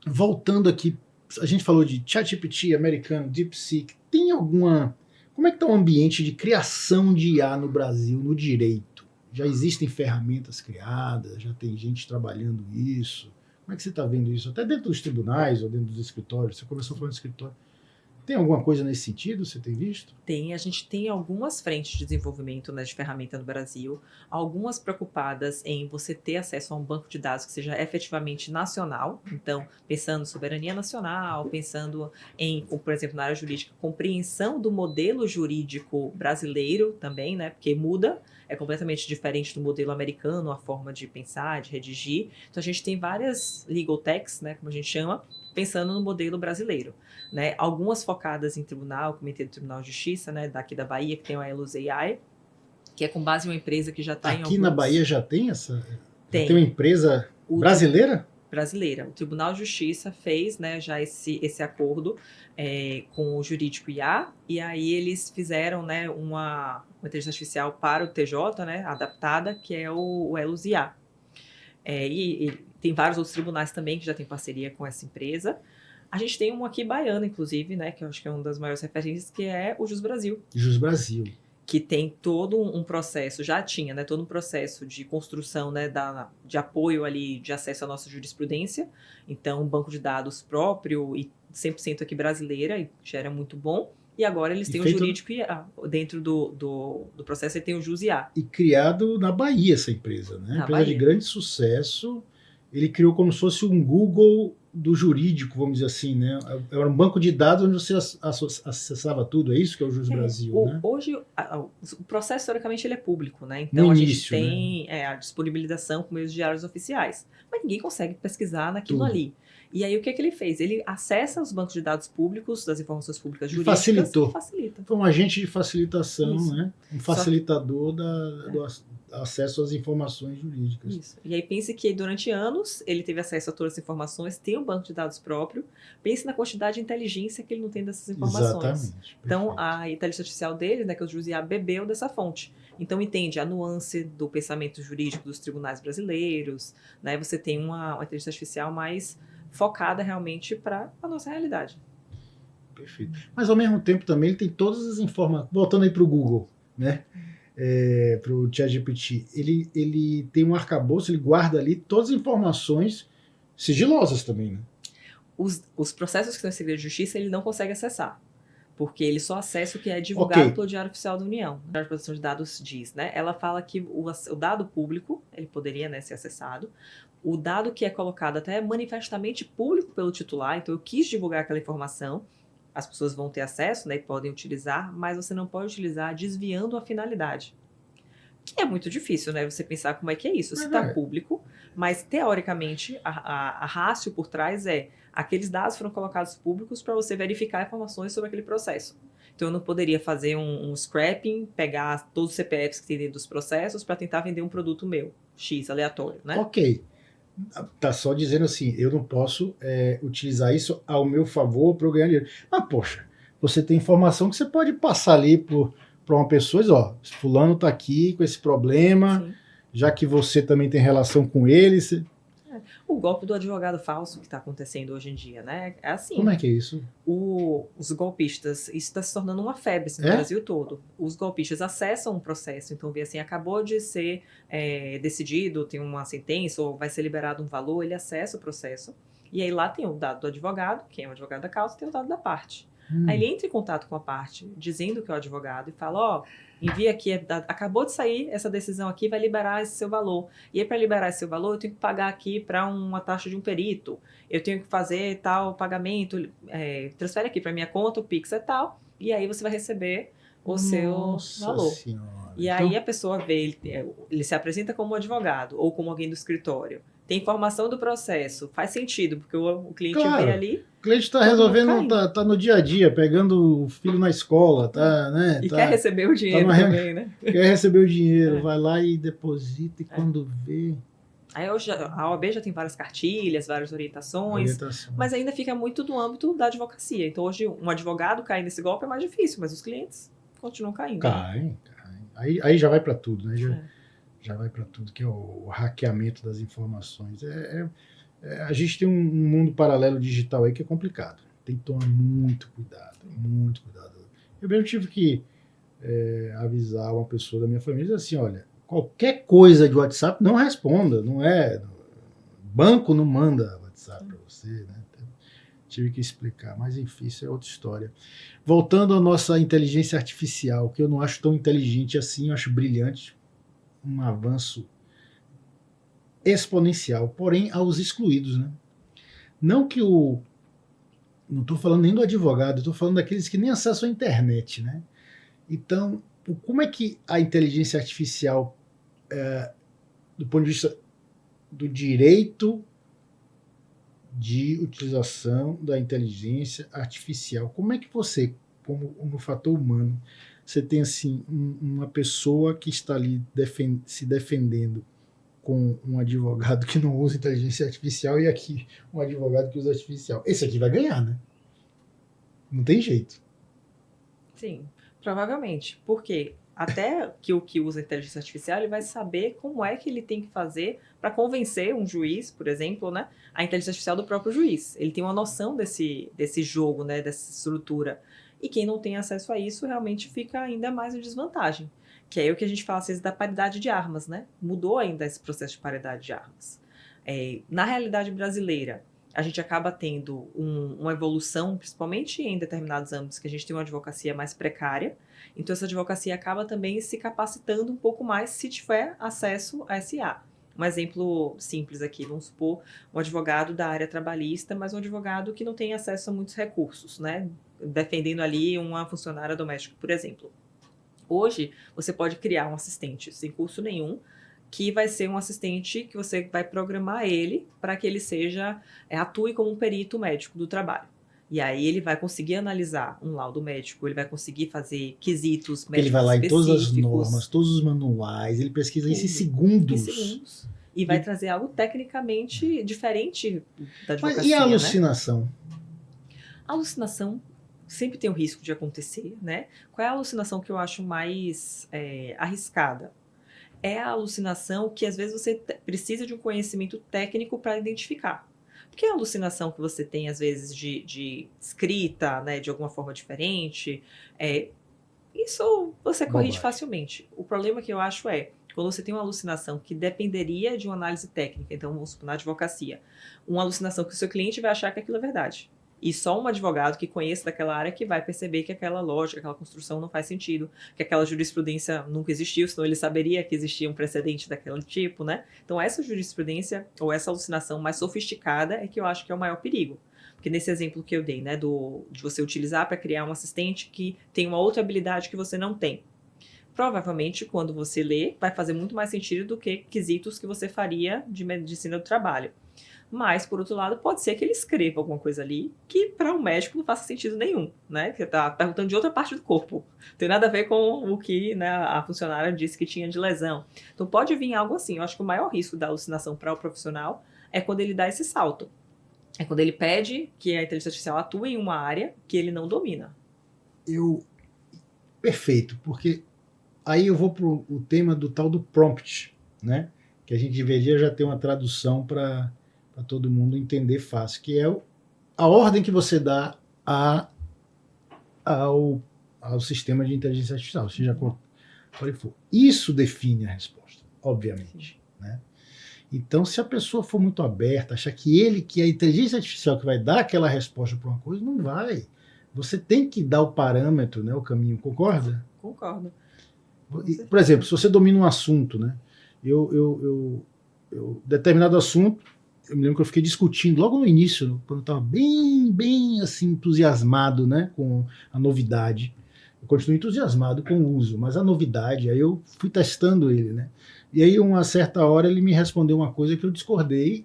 voltando aqui, a gente falou de ChatGPT, americano, DeepSeek. Tem alguma... Como é que está o ambiente de criação de IA no Brasil, no direito? Já existem ferramentas criadas, já tem gente trabalhando isso. Como é que você está vendo isso? Até dentro dos tribunais ou dentro dos escritórios. Você começou falando de escritório. Tem alguma coisa nesse sentido, você tem visto? A gente tem algumas frentes de desenvolvimento, né, de ferramenta no Brasil, algumas preocupadas em você ter acesso a um banco de dados que seja efetivamente nacional, então, pensando em soberania nacional, pensando em, por exemplo, na área jurídica, compreensão do modelo jurídico brasileiro também, né, porque muda, é completamente diferente do modelo americano, a forma de pensar, de redigir. Então, a gente tem várias legal techs, né, como a gente chama, pensando no modelo brasileiro. Né, algumas focadas em tribunal, Comitê do Tribunal de Justiça, né, daqui da Bahia, que tem a Elos AI, que é com base em uma empresa que já está em alguns... Aqui na Bahia já tem essa? Já Tem. tem uma empresa brasileira? Brasileira. O Tribunal de Justiça fez, né, já esse acordo com o Jurídico IA, e aí eles fizeram, né, uma inteligência artificial para o TJ, né, adaptada, que é o Elos IA. E tem vários outros tribunais também que já têm parceria com essa empresa. A gente tem um aqui baiano, inclusive, né, que eu acho que é uma das maiores referências, que é o Jus Brasil. Jus Brasil. Que tem todo um processo, já tinha, né, todo um processo de construção, né, de apoio ali, de acesso à nossa jurisprudência. Então, um banco de dados próprio e 100% aqui brasileira, e já era muito bom. E agora eles têm o jurídico IA. Dentro do processo, ele tem o Jus IA. E criado na Bahia essa empresa, né? Uma empresa de grande sucesso. Ele criou como se fosse um Google do jurídico, vamos dizer assim, né? Era um banco de dados onde você acessava tudo, é isso que é o Jus Brasil, né? Hoje, o processo, teoricamente, ele é público, né? Então, a gente tem a disponibilização com meios diários oficiais, mas ninguém consegue pesquisar naquilo ali. E aí, o que ele fez? Ele acessa os bancos de dados públicos, das informações públicas jurídicas e facilita. Foi um agente de facilitação, né? Um facilitador do acesso às informações jurídicas. Isso. E aí pense que durante anos ele teve acesso a todas as informações, tem um banco de dados próprio, pense na quantidade de inteligência que ele não tem dessas informações. Exatamente. Então, a inteligência artificial dele, né, que é o Jus IA, bebeu dessa fonte. Então, entende a nuance do pensamento jurídico dos tribunais brasileiros, né? Você tem uma inteligência artificial mais focada realmente para a nossa realidade. Perfeito. Mas, ao mesmo tempo, também ele tem todas as informações... Voltando aí para o Google, né? Para o ChatGPT, ele tem um arcabouço, ele guarda ali todas as informações sigilosas também, né? Os processos que estão em segredo de justiça, ele não consegue acessar, porque ele só acessa o que é divulgado pelo Diário Oficial da União. A proteção de dados diz, né? Ela fala que o dado público, ele poderia, né, ser acessado, o dado que é colocado até manifestamente público pelo titular, então eu quis divulgar aquela informação, as pessoas vão ter acesso, né, e podem utilizar, mas você não pode utilizar desviando a finalidade. Que é muito difícil, né? Você pensar como é que é isso. Se está público, mas teoricamente a rácio por trás é aqueles dados foram colocados públicos para você verificar informações sobre aquele processo. Então eu não poderia fazer um scrapping, pegar todos os CPFs que tem dentro dos processos para tentar vender um produto meu, X, aleatório, né? Ok. Tá só dizendo assim, eu não posso utilizar isso ao meu favor para eu ganhar dinheiro. Mas, poxa, você tem informação que você pode passar ali para uma pessoa e dizer, ó, fulano tá aqui com esse problema, sim, já que você também tem relação com ele. O golpe do advogado falso que está acontecendo hoje em dia, né? É assim. Como é que é isso? Os golpistas, isso está se tornando uma febre no Brasil todo. Os golpistas acessam um processo, então vê assim, acabou de ser decidido, tem uma sentença ou vai ser liberado um valor, ele acessa o processo e aí lá tem o dado do advogado, quem é o advogado da causa, tem o dado da parte. Aí ele entra em contato com a parte, dizendo que é o advogado, e fala, ó, envia aqui, acabou de sair essa decisão aqui, vai liberar esse seu valor. E aí, para liberar esse seu valor, eu tenho que pagar aqui para uma taxa de um perito, eu tenho que fazer tal pagamento, transfere aqui para minha conta, o Pix é tal, e aí você vai receber o seu valor. Senhora. E aí a pessoa vê, ele se apresenta como advogado, ou como alguém do escritório. Tem informação do processo, faz sentido, porque o cliente vê ali... O cliente está resolvendo, tá no dia a dia, pegando o filho na escola, né? E quer receber o dinheiro também, né? Quer receber o dinheiro, vai lá e deposita, e quando vê... Aí hoje a OAB já tem várias cartilhas, várias orientações, mas ainda fica muito do âmbito da advocacia. Então hoje um advogado cair nesse golpe é mais difícil, mas os clientes continuam caindo. Caem. Aí já vai para tudo, né? Já vai para tudo, que é o hackeamento das informações. A gente tem um mundo paralelo digital aí que é complicado. Tem que tomar muito cuidado, muito cuidado. Eu mesmo tive que avisar uma pessoa da minha família, dizer assim, olha, qualquer coisa de WhatsApp não responda, não é... Banco não manda WhatsApp para você, né? tive que explicar, mas enfim, isso é outra história. Voltando à nossa inteligência artificial, que eu não acho tão inteligente assim, eu acho brilhante, um avanço exponencial, porém aos excluídos, né? Não que o. Não estou falando nem do advogado, estou falando daqueles que nem acessam a internet, né? Então, como é que a inteligência artificial, do ponto de vista do direito de utilização da inteligência artificial, como é que você, como no fator humano, você tem assim uma pessoa que está ali se defendendo com um advogado que não usa inteligência artificial e aqui um advogado que usa artificial. Esse aqui vai ganhar, né? Não tem jeito. Sim, provavelmente. Porque até que o que usa inteligência artificial, ele vai saber como é que ele tem que fazer para convencer um juiz, por exemplo, né? A inteligência artificial do próprio juiz. Ele tem uma noção desse jogo, né? Dessa estrutura. E quem não tem acesso a isso realmente fica ainda mais em desvantagem. Que é o que a gente fala às vezes da paridade de armas, né? Mudou ainda esse processo de paridade de armas. Na realidade brasileira, a gente acaba tendo uma evolução, principalmente em determinados âmbitos, que a gente tem uma advocacia mais precária. Então, essa advocacia acaba também se capacitando um pouco mais se tiver acesso a SA. Um exemplo simples aqui, vamos supor, um advogado da área trabalhista, mas um advogado que não tem acesso a muitos recursos, né? Defendendo ali uma funcionária doméstica, por exemplo. Hoje, você pode criar um assistente sem curso nenhum, que vai ser um assistente que você vai programar ele para que ele atue como um perito médico do trabalho. E aí ele vai conseguir analisar um laudo médico, ele vai conseguir fazer quesitos médicos ele vai lá em todas as específicos. normas, todos os manuais, ele pesquisa isso em Em segundos. segundos. E vai trazer algo tecnicamente diferente da advocacia, Mas e a né? alucinação? A alucinação sempre tem o risco de acontecer, né? Qual é a alucinação que eu acho mais arriscada? É a alucinação que às vezes você precisa de um conhecimento técnico para identificar. Porque a alucinação que você tem, às vezes, de escrita, né, de alguma forma diferente, isso você corrige facilmente. O problema que eu acho quando você tem uma alucinação que dependeria de uma análise técnica, então vamos supor, na advocacia, uma alucinação que o seu cliente vai achar que aquilo é verdade. E só um advogado que conheça daquela área que vai perceber que aquela lógica, aquela construção não faz sentido, que aquela jurisprudência nunca existiu, senão ele saberia que existia um precedente daquele tipo, né? Então essa jurisprudência ou essa alucinação mais sofisticada é que eu acho que é o maior perigo. Porque nesse exemplo que eu dei, né, de você utilizar para criar um assistente que tem uma outra habilidade que você não tem. Provavelmente, quando você lê, vai fazer muito mais sentido do que quesitos que você faria de medicina do trabalho. Mas, por outro lado, pode ser que ele escreva alguma coisa ali que para um médico não faça sentido nenhum, né? Porque tá perguntando de outra parte do corpo. Não tem nada a ver com o que, né, a funcionária disse que tinha de lesão. Então pode vir algo assim. Eu acho que o maior risco da alucinação para o profissional é quando ele dá esse salto. É quando ele pede que a inteligência artificial atue em uma área que ele não domina. Perfeito, porque aí eu vou para o tema do tal do prompt, né? Que a gente deveria já ter uma tradução para todo mundo entender fácil, que é a ordem que você dá ao sistema de inteligência artificial, seja qual for. Isso define a resposta, obviamente. Né? Então, se a pessoa for muito aberta, achar que a inteligência artificial que vai dar aquela resposta para uma coisa, não vai. Você tem que dar o parâmetro, né, o caminho, concorda? Concordo. Por exemplo, se você domina um assunto, né? Determinado assunto, eu me lembro que eu fiquei discutindo logo no início, quando eu estava bem assim, entusiasmado, né, com a novidade. Eu continuo entusiasmado com o uso, mas a novidade, aí eu fui testando ele, né? E aí, uma certa hora, ele me respondeu uma coisa que eu discordei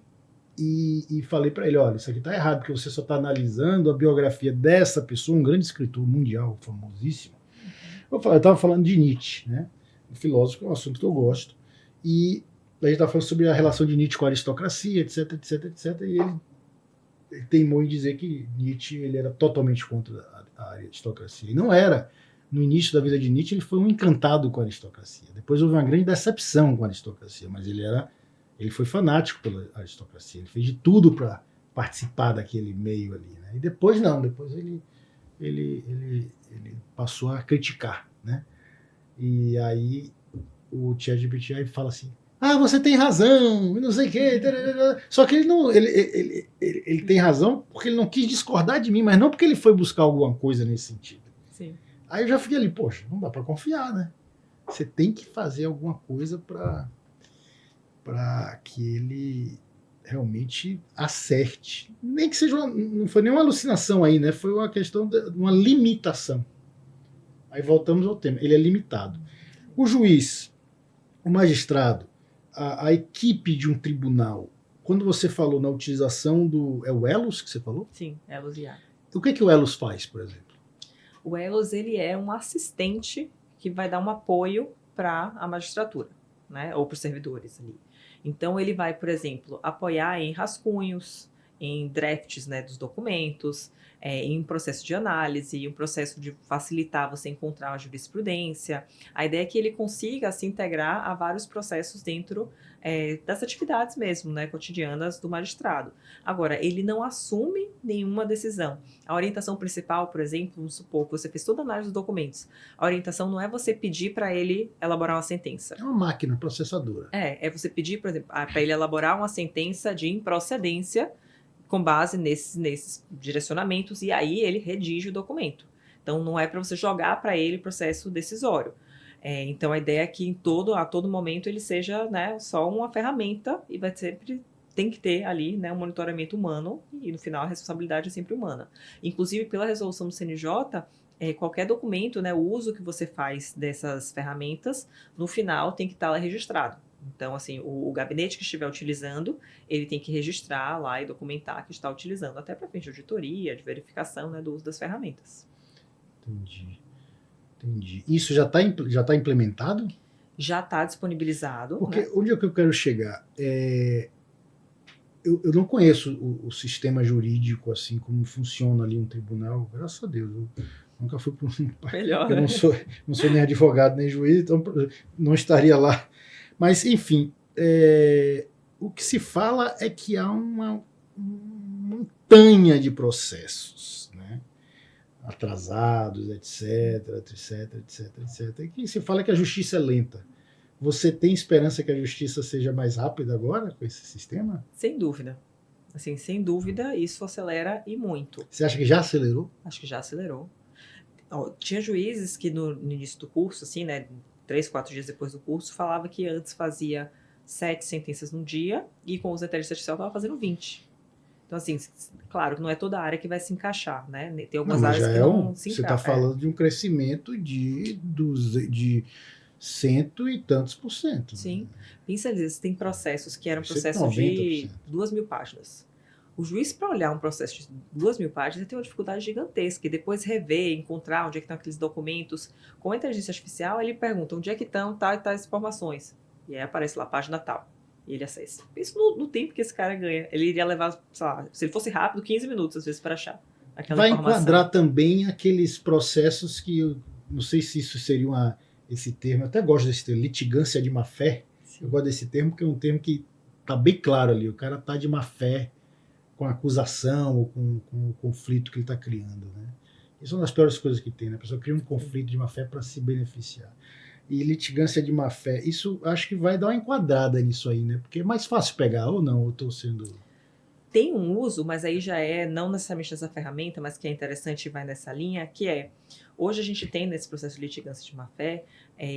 e falei para ele, olha, isso aqui está errado, porque você só está analisando a biografia dessa pessoa, um grande escritor mundial, famosíssimo. Eu estava falando de Nietzsche, né? O filósofo, que é um assunto que eu gosto, e a gente estava falando sobre a relação de Nietzsche com a aristocracia, etc, e ele teimou em dizer que Nietzsche ele era totalmente contra a aristocracia. E não era. No início da vida de Nietzsche, ele foi um encantado com a aristocracia. Depois houve uma grande decepção com a aristocracia, mas ele foi fanático pela aristocracia. Ele fez de tudo para participar daquele meio ali. Né? E depois não, depois ele passou a criticar. Né? E aí o ChatGPT fala assim, você tem razão, não sei o quê. Só que ele não, ele tem razão porque ele não quis discordar de mim, mas não porque ele foi buscar alguma coisa nesse sentido. Sim. Aí eu já fiquei ali, poxa, não dá para confiar, né? Você tem que fazer alguma coisa para que ele realmente acerte. Nem que seja não foi nenhuma alucinação aí, né? Foi uma questão de uma limitação. Aí voltamos ao tema. Ele é limitado. O juiz, o magistrado, a equipe de um tribunal, quando você falou na utilização do... É o ELOS que você falou? Sim, Elos IA. O que o ELOS faz, por exemplo? O Elos, ele é um assistente que vai dar um apoio para a magistratura, né? Ou para os servidores ali. Então, ele vai, por exemplo, apoiar em rascunhos, em drafts, né, dos documentos, em processo de análise, um processo de facilitar você encontrar a jurisprudência. A ideia é que ele consiga se integrar a vários processos dentro das atividades mesmo, né, cotidianas do magistrado. Agora, ele não assume nenhuma decisão. A orientação principal, por exemplo, vamos supor que você fez toda a análise dos documentos. A orientação não é você pedir para ele elaborar uma sentença. É uma máquina processadora. É você pedir, por exemplo, para ele elaborar uma sentença de improcedência com base nesses direcionamentos, e aí ele redige o documento. Então, não é para você jogar para ele o processo decisório. Então, a ideia é que a todo momento ele seja, né, só uma ferramenta e vai sempre tem que ter ali, né, um monitoramento humano e no final a responsabilidade é sempre humana. Inclusive, pela resolução do CNJ, qualquer documento, né, o uso que você faz dessas ferramentas, no final tem que estar lá registrado. Então, assim, o gabinete que estiver utilizando, ele tem que registrar lá e documentar que está utilizando, até para fins de auditoria, de verificação, né, do uso das ferramentas. Entendi. Isso já tá implementado? Já está disponibilizado. Porque né? onde é que eu quero chegar? Eu não conheço o sistema jurídico, assim, como funciona ali um tribunal, graças a Deus. Eu nunca fui para um... Melhor, Eu né? não sou nem advogado, nem juiz, então não estaria lá. Mas, enfim, o que se fala é que há uma montanha de processos, né? Atrasados, etc. E que se fala que a justiça é lenta. Você tem esperança que a justiça seja mais rápida agora com esse sistema? Sem dúvida. Assim, sem dúvida, isso acelera e muito. Você acha que já acelerou? Acho que já acelerou. Tinha juízes que no início do curso, assim, né, 3, 4 dias depois do curso, falava que antes fazia 7 sentenças no dia e com os inteligência artificial estava fazendo 20. Então, assim, claro que não é toda área que vai se encaixar, né? Tem algumas áreas que não se encaixam. Você está falando de um crescimento de cento e tantos por cento. Sim. Pensa nisso, tem processos que eram 190%. processos de 2.000 páginas. O juiz, para olhar um processo de 2.000 páginas, ele tem uma dificuldade gigantesca. E depois rever, encontrar onde é que estão aqueles documentos. Com a inteligência artificial, ele pergunta onde é que estão tais informações. E aí aparece lá, página tal. E ele acessa. Isso no tempo que esse cara ganha. Ele iria levar, sei lá, se ele fosse rápido, 15 minutos, às vezes, para achar aquela informação. Vai enquadrar também aqueles processos que, eu não sei se isso seria esse termo, eu até gosto desse termo, litigância de má-fé. Eu gosto desse termo porque é um termo que está bem claro ali. O cara está de má-fé com a acusação ou com o conflito que ele está criando. Né? Isso é uma das piores coisas que tem. Né? A pessoa cria um conflito de má-fé para se beneficiar. E litigância de má-fé, isso acho que vai dar uma enquadrada nisso aí, né? Porque é mais fácil pegar ou não, eu estou sendo... Tem um uso, mas aí já não necessariamente nessa ferramenta, mas que é interessante e vai nessa linha, que hoje a gente tem nesse processo de litigância de má-fé,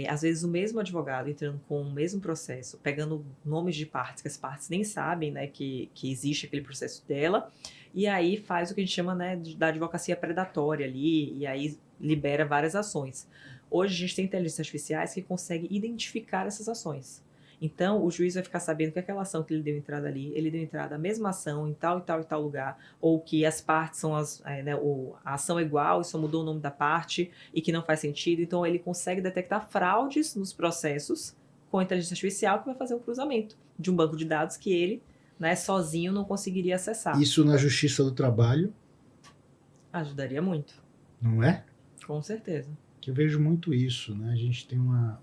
às vezes o mesmo advogado entrando com o mesmo processo, pegando nomes de partes, que as partes nem sabem, né, que existe aquele processo dela, e aí faz o que a gente chama, né, da advocacia predatória ali, e aí libera várias ações. Hoje a gente tem inteligências artificiais que conseguem identificar essas ações. Então, o juiz vai ficar sabendo que aquela ação que ele deu entrada ali, ele deu entrada à mesma ação em tal e tal e tal lugar, ou que as partes são a ação é igual e só mudou o nome da parte e que não faz sentido. Então, ele consegue detectar fraudes nos processos com a inteligência artificial que vai fazer um cruzamento de um banco de dados que ele, né, sozinho não conseguiria acessar. Isso na Justiça do Trabalho ajudaria muito. Não é? Com certeza. Que eu vejo muito isso, né? A gente tem uma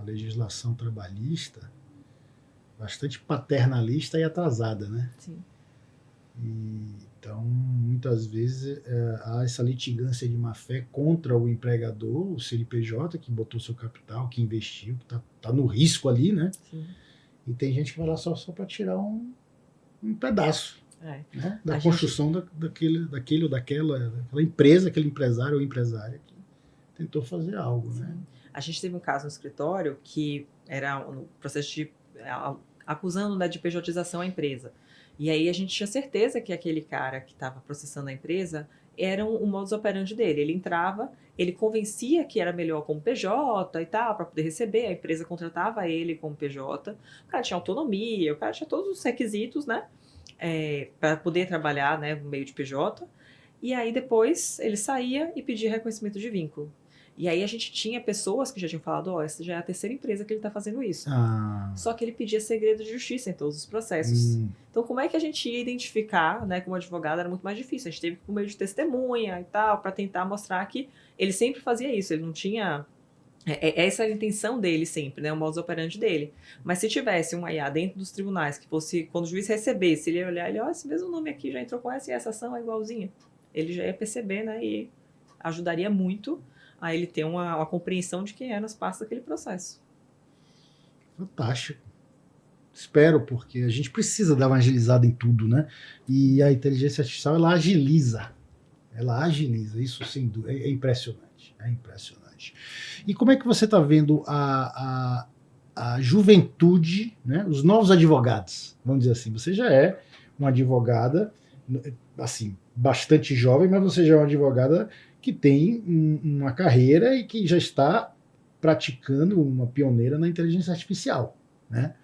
legislação trabalhista bastante paternalista e atrasada, né? Sim. Então, muitas vezes há essa litigância de má-fé contra o empregador, o CNPJ, que botou seu capital, que investiu, que está no risco ali, né? Sim. E tem gente que vai lá só para tirar um pedaço, É. né, da A construção daquele ou daquela empresa, aquele empresário ou empresária que tentou fazer algo, né? Sim. A gente teve um caso no escritório que era no processo de acusando, né, de pejotização a empresa. E aí a gente tinha certeza que aquele cara que estava processando a empresa era um modus operandi dele. Ele entrava, ele convencia que era melhor como PJ e tal, para poder receber, a empresa contratava ele como PJ. O cara tinha autonomia, o cara tinha todos os requisitos, né, para poder trabalhar, né, no meio de PJ. E aí depois ele saía e pedia reconhecimento de vínculo. E aí a gente tinha pessoas que já tinham falado, ó, essa já é a terceira empresa que ele está fazendo isso. Ah, Só que ele pedia segredo de justiça em todos os processos. Então, como é que a gente ia identificar, né, como advogado era muito mais difícil. A gente teve que ir por meio de testemunha e tal, para tentar mostrar que ele sempre fazia isso. Ele não tinha... essa era a intenção dele sempre, né, o modus operandi dele. Mas se tivesse um IA dentro dos tribunais, que fosse, quando o juiz recebesse, ele ia olhar, ele, ó, esse mesmo nome aqui já entrou com essa e essa ação é igualzinha. Ele já ia perceber, né, e ajudaria muito a ele ter uma compreensão de quem eram as partes daquele processo. fantástico. Espero, porque a gente precisa dar uma agilizada em tudo, né? E a inteligência artificial, ela agiliza. Ela agiliza. Isso, sem dúvida, é impressionante. É impressionante. E como é que você está vendo a juventude, né? Os novos advogados, vamos dizer assim. Você já é uma advogada, assim, bastante jovem, mas você já é uma advogada que tem uma carreira e que já está praticando, uma pioneira na inteligência artificial, né?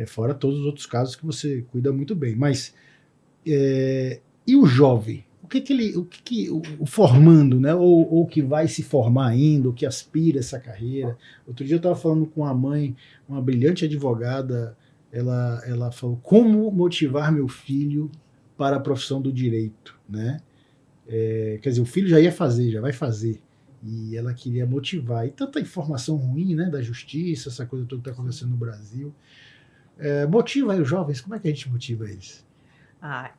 Fora todos os outros casos que você cuida muito bem. Mas e o jovem? O formando, né? Ou que vai se formar ainda, ou que aspira essa carreira. Outro dia eu estava falando com a mãe, uma brilhante advogada, ela falou como motivar meu filho para a profissão do direito, né? Quer dizer, o filho já ia fazer, já vai fazer. E ela queria motivar. E tanta informação ruim, né, da justiça, essa coisa toda que está acontecendo no Brasil. Motiva aí os jovens, como é que a gente motiva eles?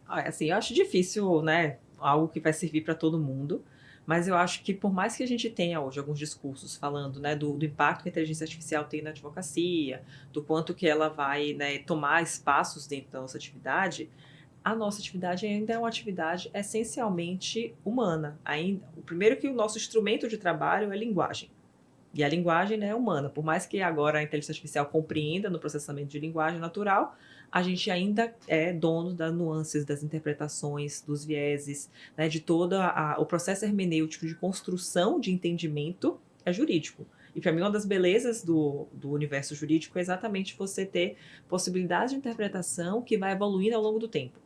Assim, eu acho difícil, né, algo que vai servir para todo mundo, mas eu acho que por mais que a gente tenha hoje alguns discursos falando, né, do impacto que a inteligência artificial tem na advocacia, do quanto que ela vai, né, tomar espaços dentro da nossa atividade, a nossa atividade ainda é uma atividade essencialmente humana. Ainda, o primeiro que o nosso instrumento de trabalho é linguagem. E a linguagem, né, é humana. Por mais que agora a inteligência artificial compreenda no processamento de linguagem natural, a gente ainda é dono das nuances, das interpretações, dos vieses, né, de todo o processo hermenêutico de construção de entendimento é jurídico. E para mim, uma das belezas do universo jurídico é exatamente você ter possibilidades de interpretação que vai evoluindo ao longo do tempo.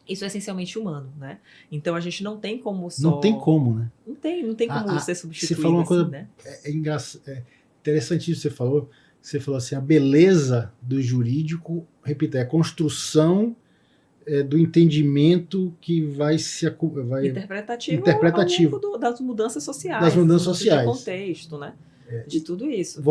Isso é essencialmente humano, né? Então a gente não tem como Não tem só... como, né? Não tem como ser Você falou substituído uma coisa assim, né? interessante isso que você falou. Você falou assim, a beleza do jurídico, repita, é a construção do entendimento que vai Interpretativo interpretativo das mudanças das sociais, das mudanças mudanças de sociais. contexto, né? De tudo isso.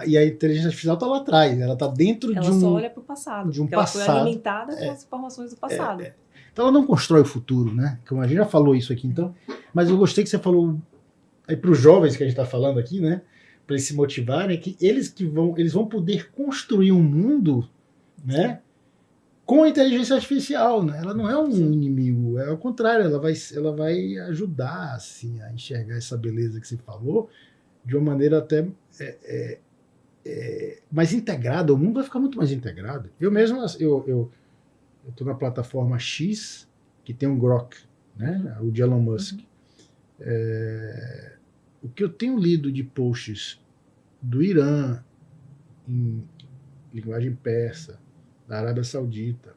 E a inteligência artificial está lá atrás, ela está dentro Ela só olha para o passado, de um porque ela foi passado. alimentada com as informações do passado. Então ela não constrói o futuro, né? Como a gente já falou isso aqui, então. Mas eu gostei que você falou aí para os jovens que a gente está falando aqui, né? Para eles se motivarem, que eles vão poder construir um mundo, né? Com a inteligência artificial, né? Ela não é um inimigo, é ao contrário, ela vai ajudar assim, a enxergar essa beleza que você falou de uma maneira até mais integrada. O mundo vai ficar muito mais integrado. Eu mesmo, eu estou na plataforma X, que tem um Grok, né? O de Elon Musk. O que eu tenho lido de posts do Irã, em linguagem persa, da Arábia Saudita,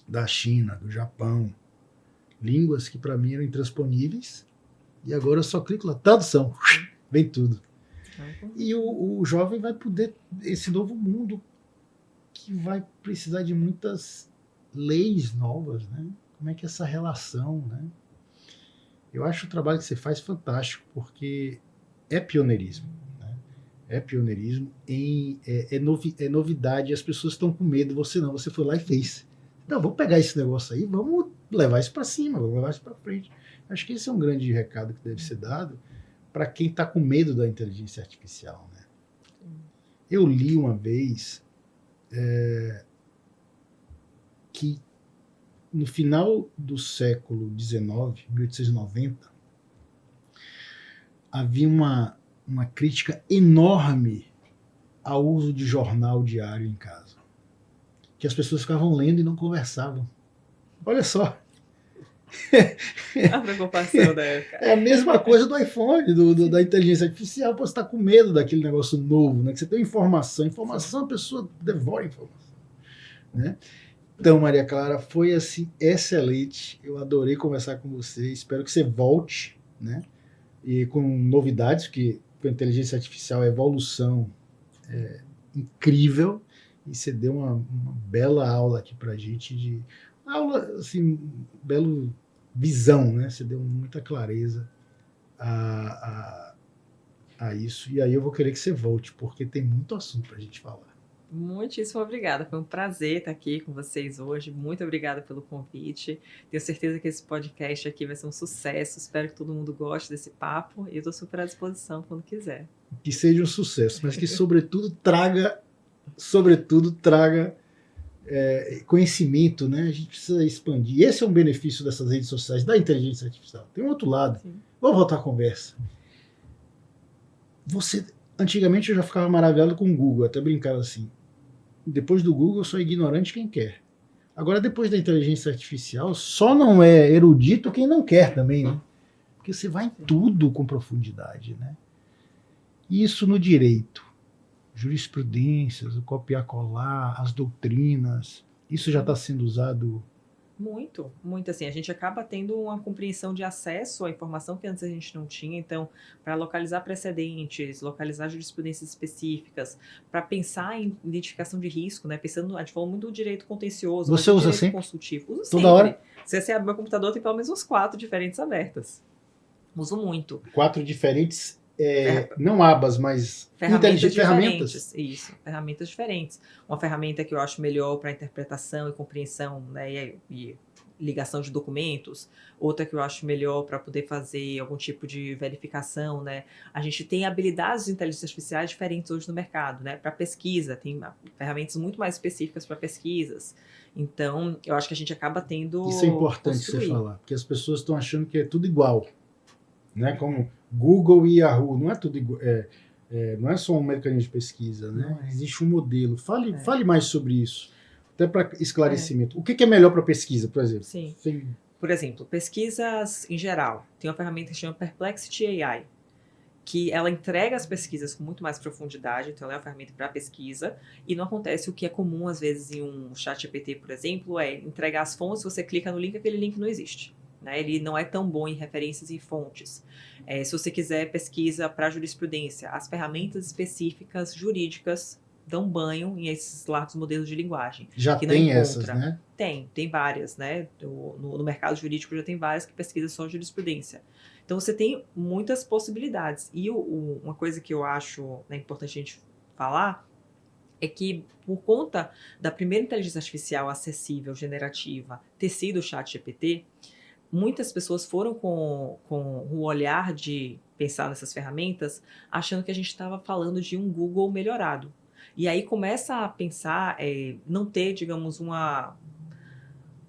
da China, do Japão, línguas que para mim eram intransponíveis, e agora eu só clico lá, tradução, vem tudo. E o jovem vai poder, esse novo mundo que vai precisar de muitas leis novas, né? Como é que é essa relação, né? Eu acho o trabalho que você faz fantástico, porque é pioneirismo. Né? É pioneirismo, é novidade, as pessoas estão com medo, você não, você foi lá e fez. Não, vamos pegar esse negócio aí, vamos levar isso para cima, vamos levar isso para frente. Acho que esse é um grande recado que deve ser dado para quem está com medo da inteligência artificial. Né? Eu li uma vez que no final do século XIX, 1890, havia uma crítica enorme ao uso de jornal diário em casa. Que as pessoas ficavam lendo e não conversavam. Olha só. A preocupação da época. É a mesma coisa do iPhone, da inteligência artificial. Você está com medo daquele negócio novo, né? Que você tem informação. Informação, a pessoa devora informação. Né? Então, Maria Clara, foi assim excelente. Eu adorei conversar com você. Espero que você volte, né? E com novidades, que com a inteligência artificial, a evolução é incrível. E você deu uma bela aula aqui pra gente, de aula, assim, belo visão, né? Você deu muita clareza a isso. E aí eu vou querer que você volte, porque tem muito assunto pra gente falar. Muitíssimo obrigada. Foi um prazer estar aqui com vocês hoje. Muito obrigada pelo convite. Tenho certeza que esse podcast aqui vai ser um sucesso. Espero que todo mundo goste desse papo. E eu estou super à disposição quando quiser. Que seja um sucesso, mas que, sobretudo, traga conhecimento, né? A gente precisa expandir. Esse é um benefício dessas redes sociais, da inteligência artificial. Tem um outro lado. Sim. Vou voltar à conversa. Antigamente eu já ficava maravilhado com o Google, até brincava assim. Depois do Google, só é ignorante quem quer. Agora, depois da inteligência artificial, só não é erudito quem não quer também, né? Porque você vai em tudo com profundidade, né? Isso no direito. Jurisprudências, o copiar-colar, as doutrinas, isso já está sendo usado? Muito, muito assim. A gente acaba tendo uma compreensão de acesso à informação que antes a gente não tinha. Então, para localizar precedentes, localizar jurisprudências específicas, para pensar em identificação de risco, né? Pensando, a gente falou muito do direito contencioso, você usa direito sempre? Consultivo. Uso toda sempre. hora? Se você abre meu computador, tem pelo menos uns 4 diferentes abertas. Uso muito. 4 diferentes, não abas, mas ferramentas. Isso, ferramentas diferentes. Uma ferramenta que eu acho melhor para interpretação e compreensão, né, e ligação de documentos. Outra que eu acho melhor para poder fazer algum tipo de verificação, né? A gente tem habilidades de inteligência artificial diferentes hoje no mercado, né? Para pesquisa, tem ferramentas muito mais específicas para pesquisas. Então, eu acho que a gente acaba tendo... Isso é importante você falar, porque as pessoas estão achando que é tudo igual. Né? Como Google e Yahoo, não é tudo igual. Não é só um mecanismo de pesquisa, né? Existe um modelo. Fale mais sobre isso, até para esclarecimento. O que é melhor para pesquisa, por exemplo? Sim. Por exemplo, pesquisas em geral. Tem uma ferramenta que se chama Perplexity AI, que ela entrega as pesquisas com muito mais profundidade, então ela é uma ferramenta para pesquisa, e não acontece o que é comum às vezes em um chat GPT, por exemplo, é entregar as fontes, você clica no link, aquele link não existe. Né? Ele não é tão bom em referências e fontes. Se você quiser pesquisa para jurisprudência, as ferramentas específicas jurídicas dão banho em esses largos modelos de linguagem. Já que tem não essas, né? Tem várias, né? No mercado jurídico já tem várias que pesquisam só jurisprudência. Então você tem muitas possibilidades. E uma coisa que eu acho, né, importante a gente falar é que, por conta da primeira inteligência artificial acessível, generativa, ter sido o ChatGPT, muitas pessoas foram com o olhar de pensar nessas ferramentas, achando que a gente estava falando de um Google melhorado. E aí começa a pensar, não ter, digamos, como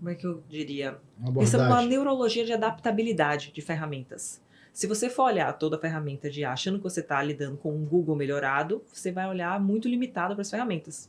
é que eu diria? Pensando numa neurologia de adaptabilidade de ferramentas. Se você for olhar toda a ferramenta de IA achando que você está lidando com um Google melhorado, você vai olhar muito limitado para as ferramentas.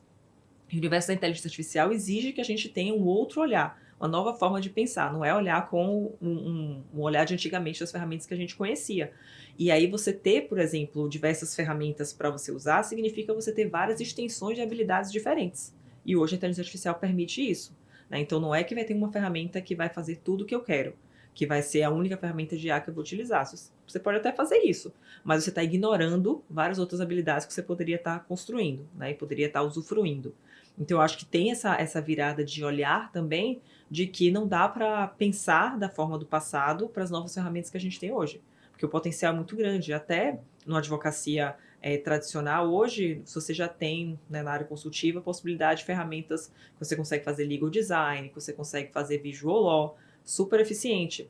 O universo da inteligência artificial exige que a gente tenha um outro olhar, uma nova forma de pensar, não é olhar com um olhar de antigamente das ferramentas que a gente conhecia. E aí você ter, por exemplo, diversas ferramentas para você usar, significa você ter várias extensões de habilidades diferentes. E hoje a inteligência artificial permite isso. Né? Então não é que vai ter uma ferramenta que vai fazer tudo o que eu quero, que vai ser a única ferramenta de IA que eu vou utilizar. Você pode até fazer isso, mas você está ignorando várias outras habilidades que você poderia estar construindo, né? E poderia estar usufruindo. Então, eu acho que tem essa virada de olhar também, de que não dá para pensar da forma do passado para as novas ferramentas que a gente tem hoje. Porque o potencial é muito grande. Até na advocacia tradicional, hoje, você já tem, né, na área consultiva, a possibilidade de ferramentas que você consegue fazer legal design, que você consegue fazer visual law, super eficiente.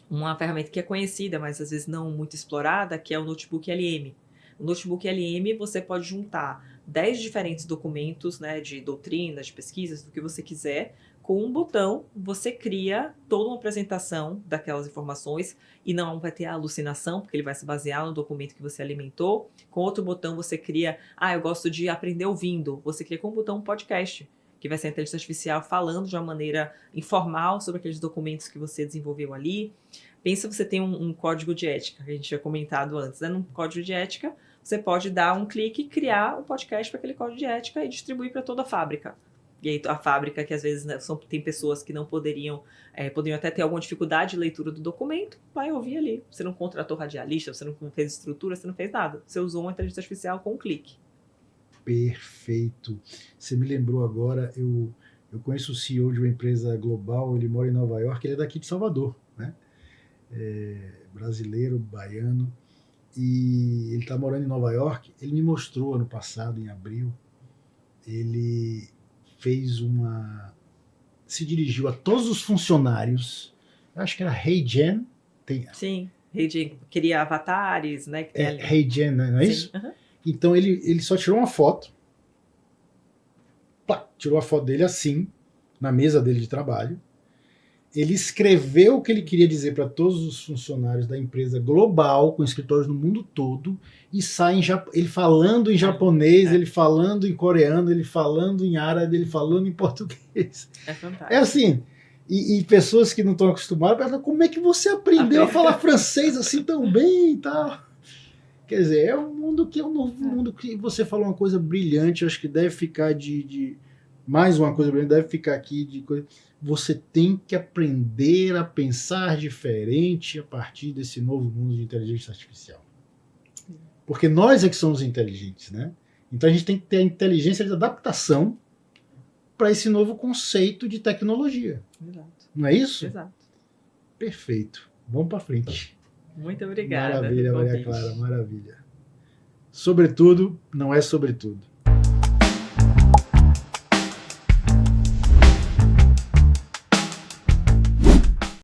Uma ferramenta que é conhecida, mas às vezes não muito explorada, que é o Notebook LM. O Notebook LM você pode juntar 10 diferentes documentos, né, de doutrinas, de pesquisas, do que você quiser. Com um botão, você cria toda uma apresentação daquelas informações e não vai ter a alucinação, porque ele vai se basear no documento que você alimentou. Com outro botão, você cria, eu gosto de aprender ouvindo. Você cria com um botão um podcast, que vai ser a inteligência artificial falando de uma maneira informal sobre aqueles documentos que você desenvolveu ali. Pensa, você tem um código de ética, que a gente tinha comentado antes, né? Num código de ética, você pode dar um clique e criar um podcast para aquele código de ética e distribuir para toda a fábrica. E aí a fábrica, que às vezes, né, tem pessoas que não poderiam até ter alguma dificuldade de leitura do documento, vai ouvir ali. Você não contratou radialista, você não fez estrutura, você não fez nada. Você usou uma inteligência artificial com um clique. Perfeito. Você me lembrou agora, eu conheço o CEO de uma empresa global, ele mora em Nova York, ele é daqui de Salvador, né? Brasileiro, baiano, e ele está morando em Nova York. Ele me mostrou ano passado, em abril, ele se dirigiu a todos os funcionários, eu acho que era HeyGen. Sim, HeyGen queria avatares, né? Que tem HeyGen, não é isso? Uhum. Então ele só tirou uma foto, tirou a foto dele assim, na mesa dele de trabalho. Ele escreveu o que ele queria dizer para todos os funcionários da empresa global, com escritórios no mundo todo, e sai ele falando em japonês, ele falando em coreano, ele falando em árabe, ele falando em português. É fantástico. É assim, e pessoas que não estão acostumadas perguntam, como é que você aprendeu a falar francês assim tão bem e tal? Quer dizer, é um mundo que é um novo mundo, que você falou uma coisa brilhante, acho que deve ficar mais uma coisa brilhante, deve ficar aqui de coisa. Você tem que aprender a pensar diferente a partir desse novo mundo de inteligência artificial. Porque nós é que somos inteligentes, né? Então a gente tem que ter a inteligência de adaptação para esse novo conceito de tecnologia. Exato. Não é isso? Exato. Perfeito. Vamos para frente. Muito obrigada. Maravilha, Maria Clara, maravilha. Sobretudo, não é sobretudo.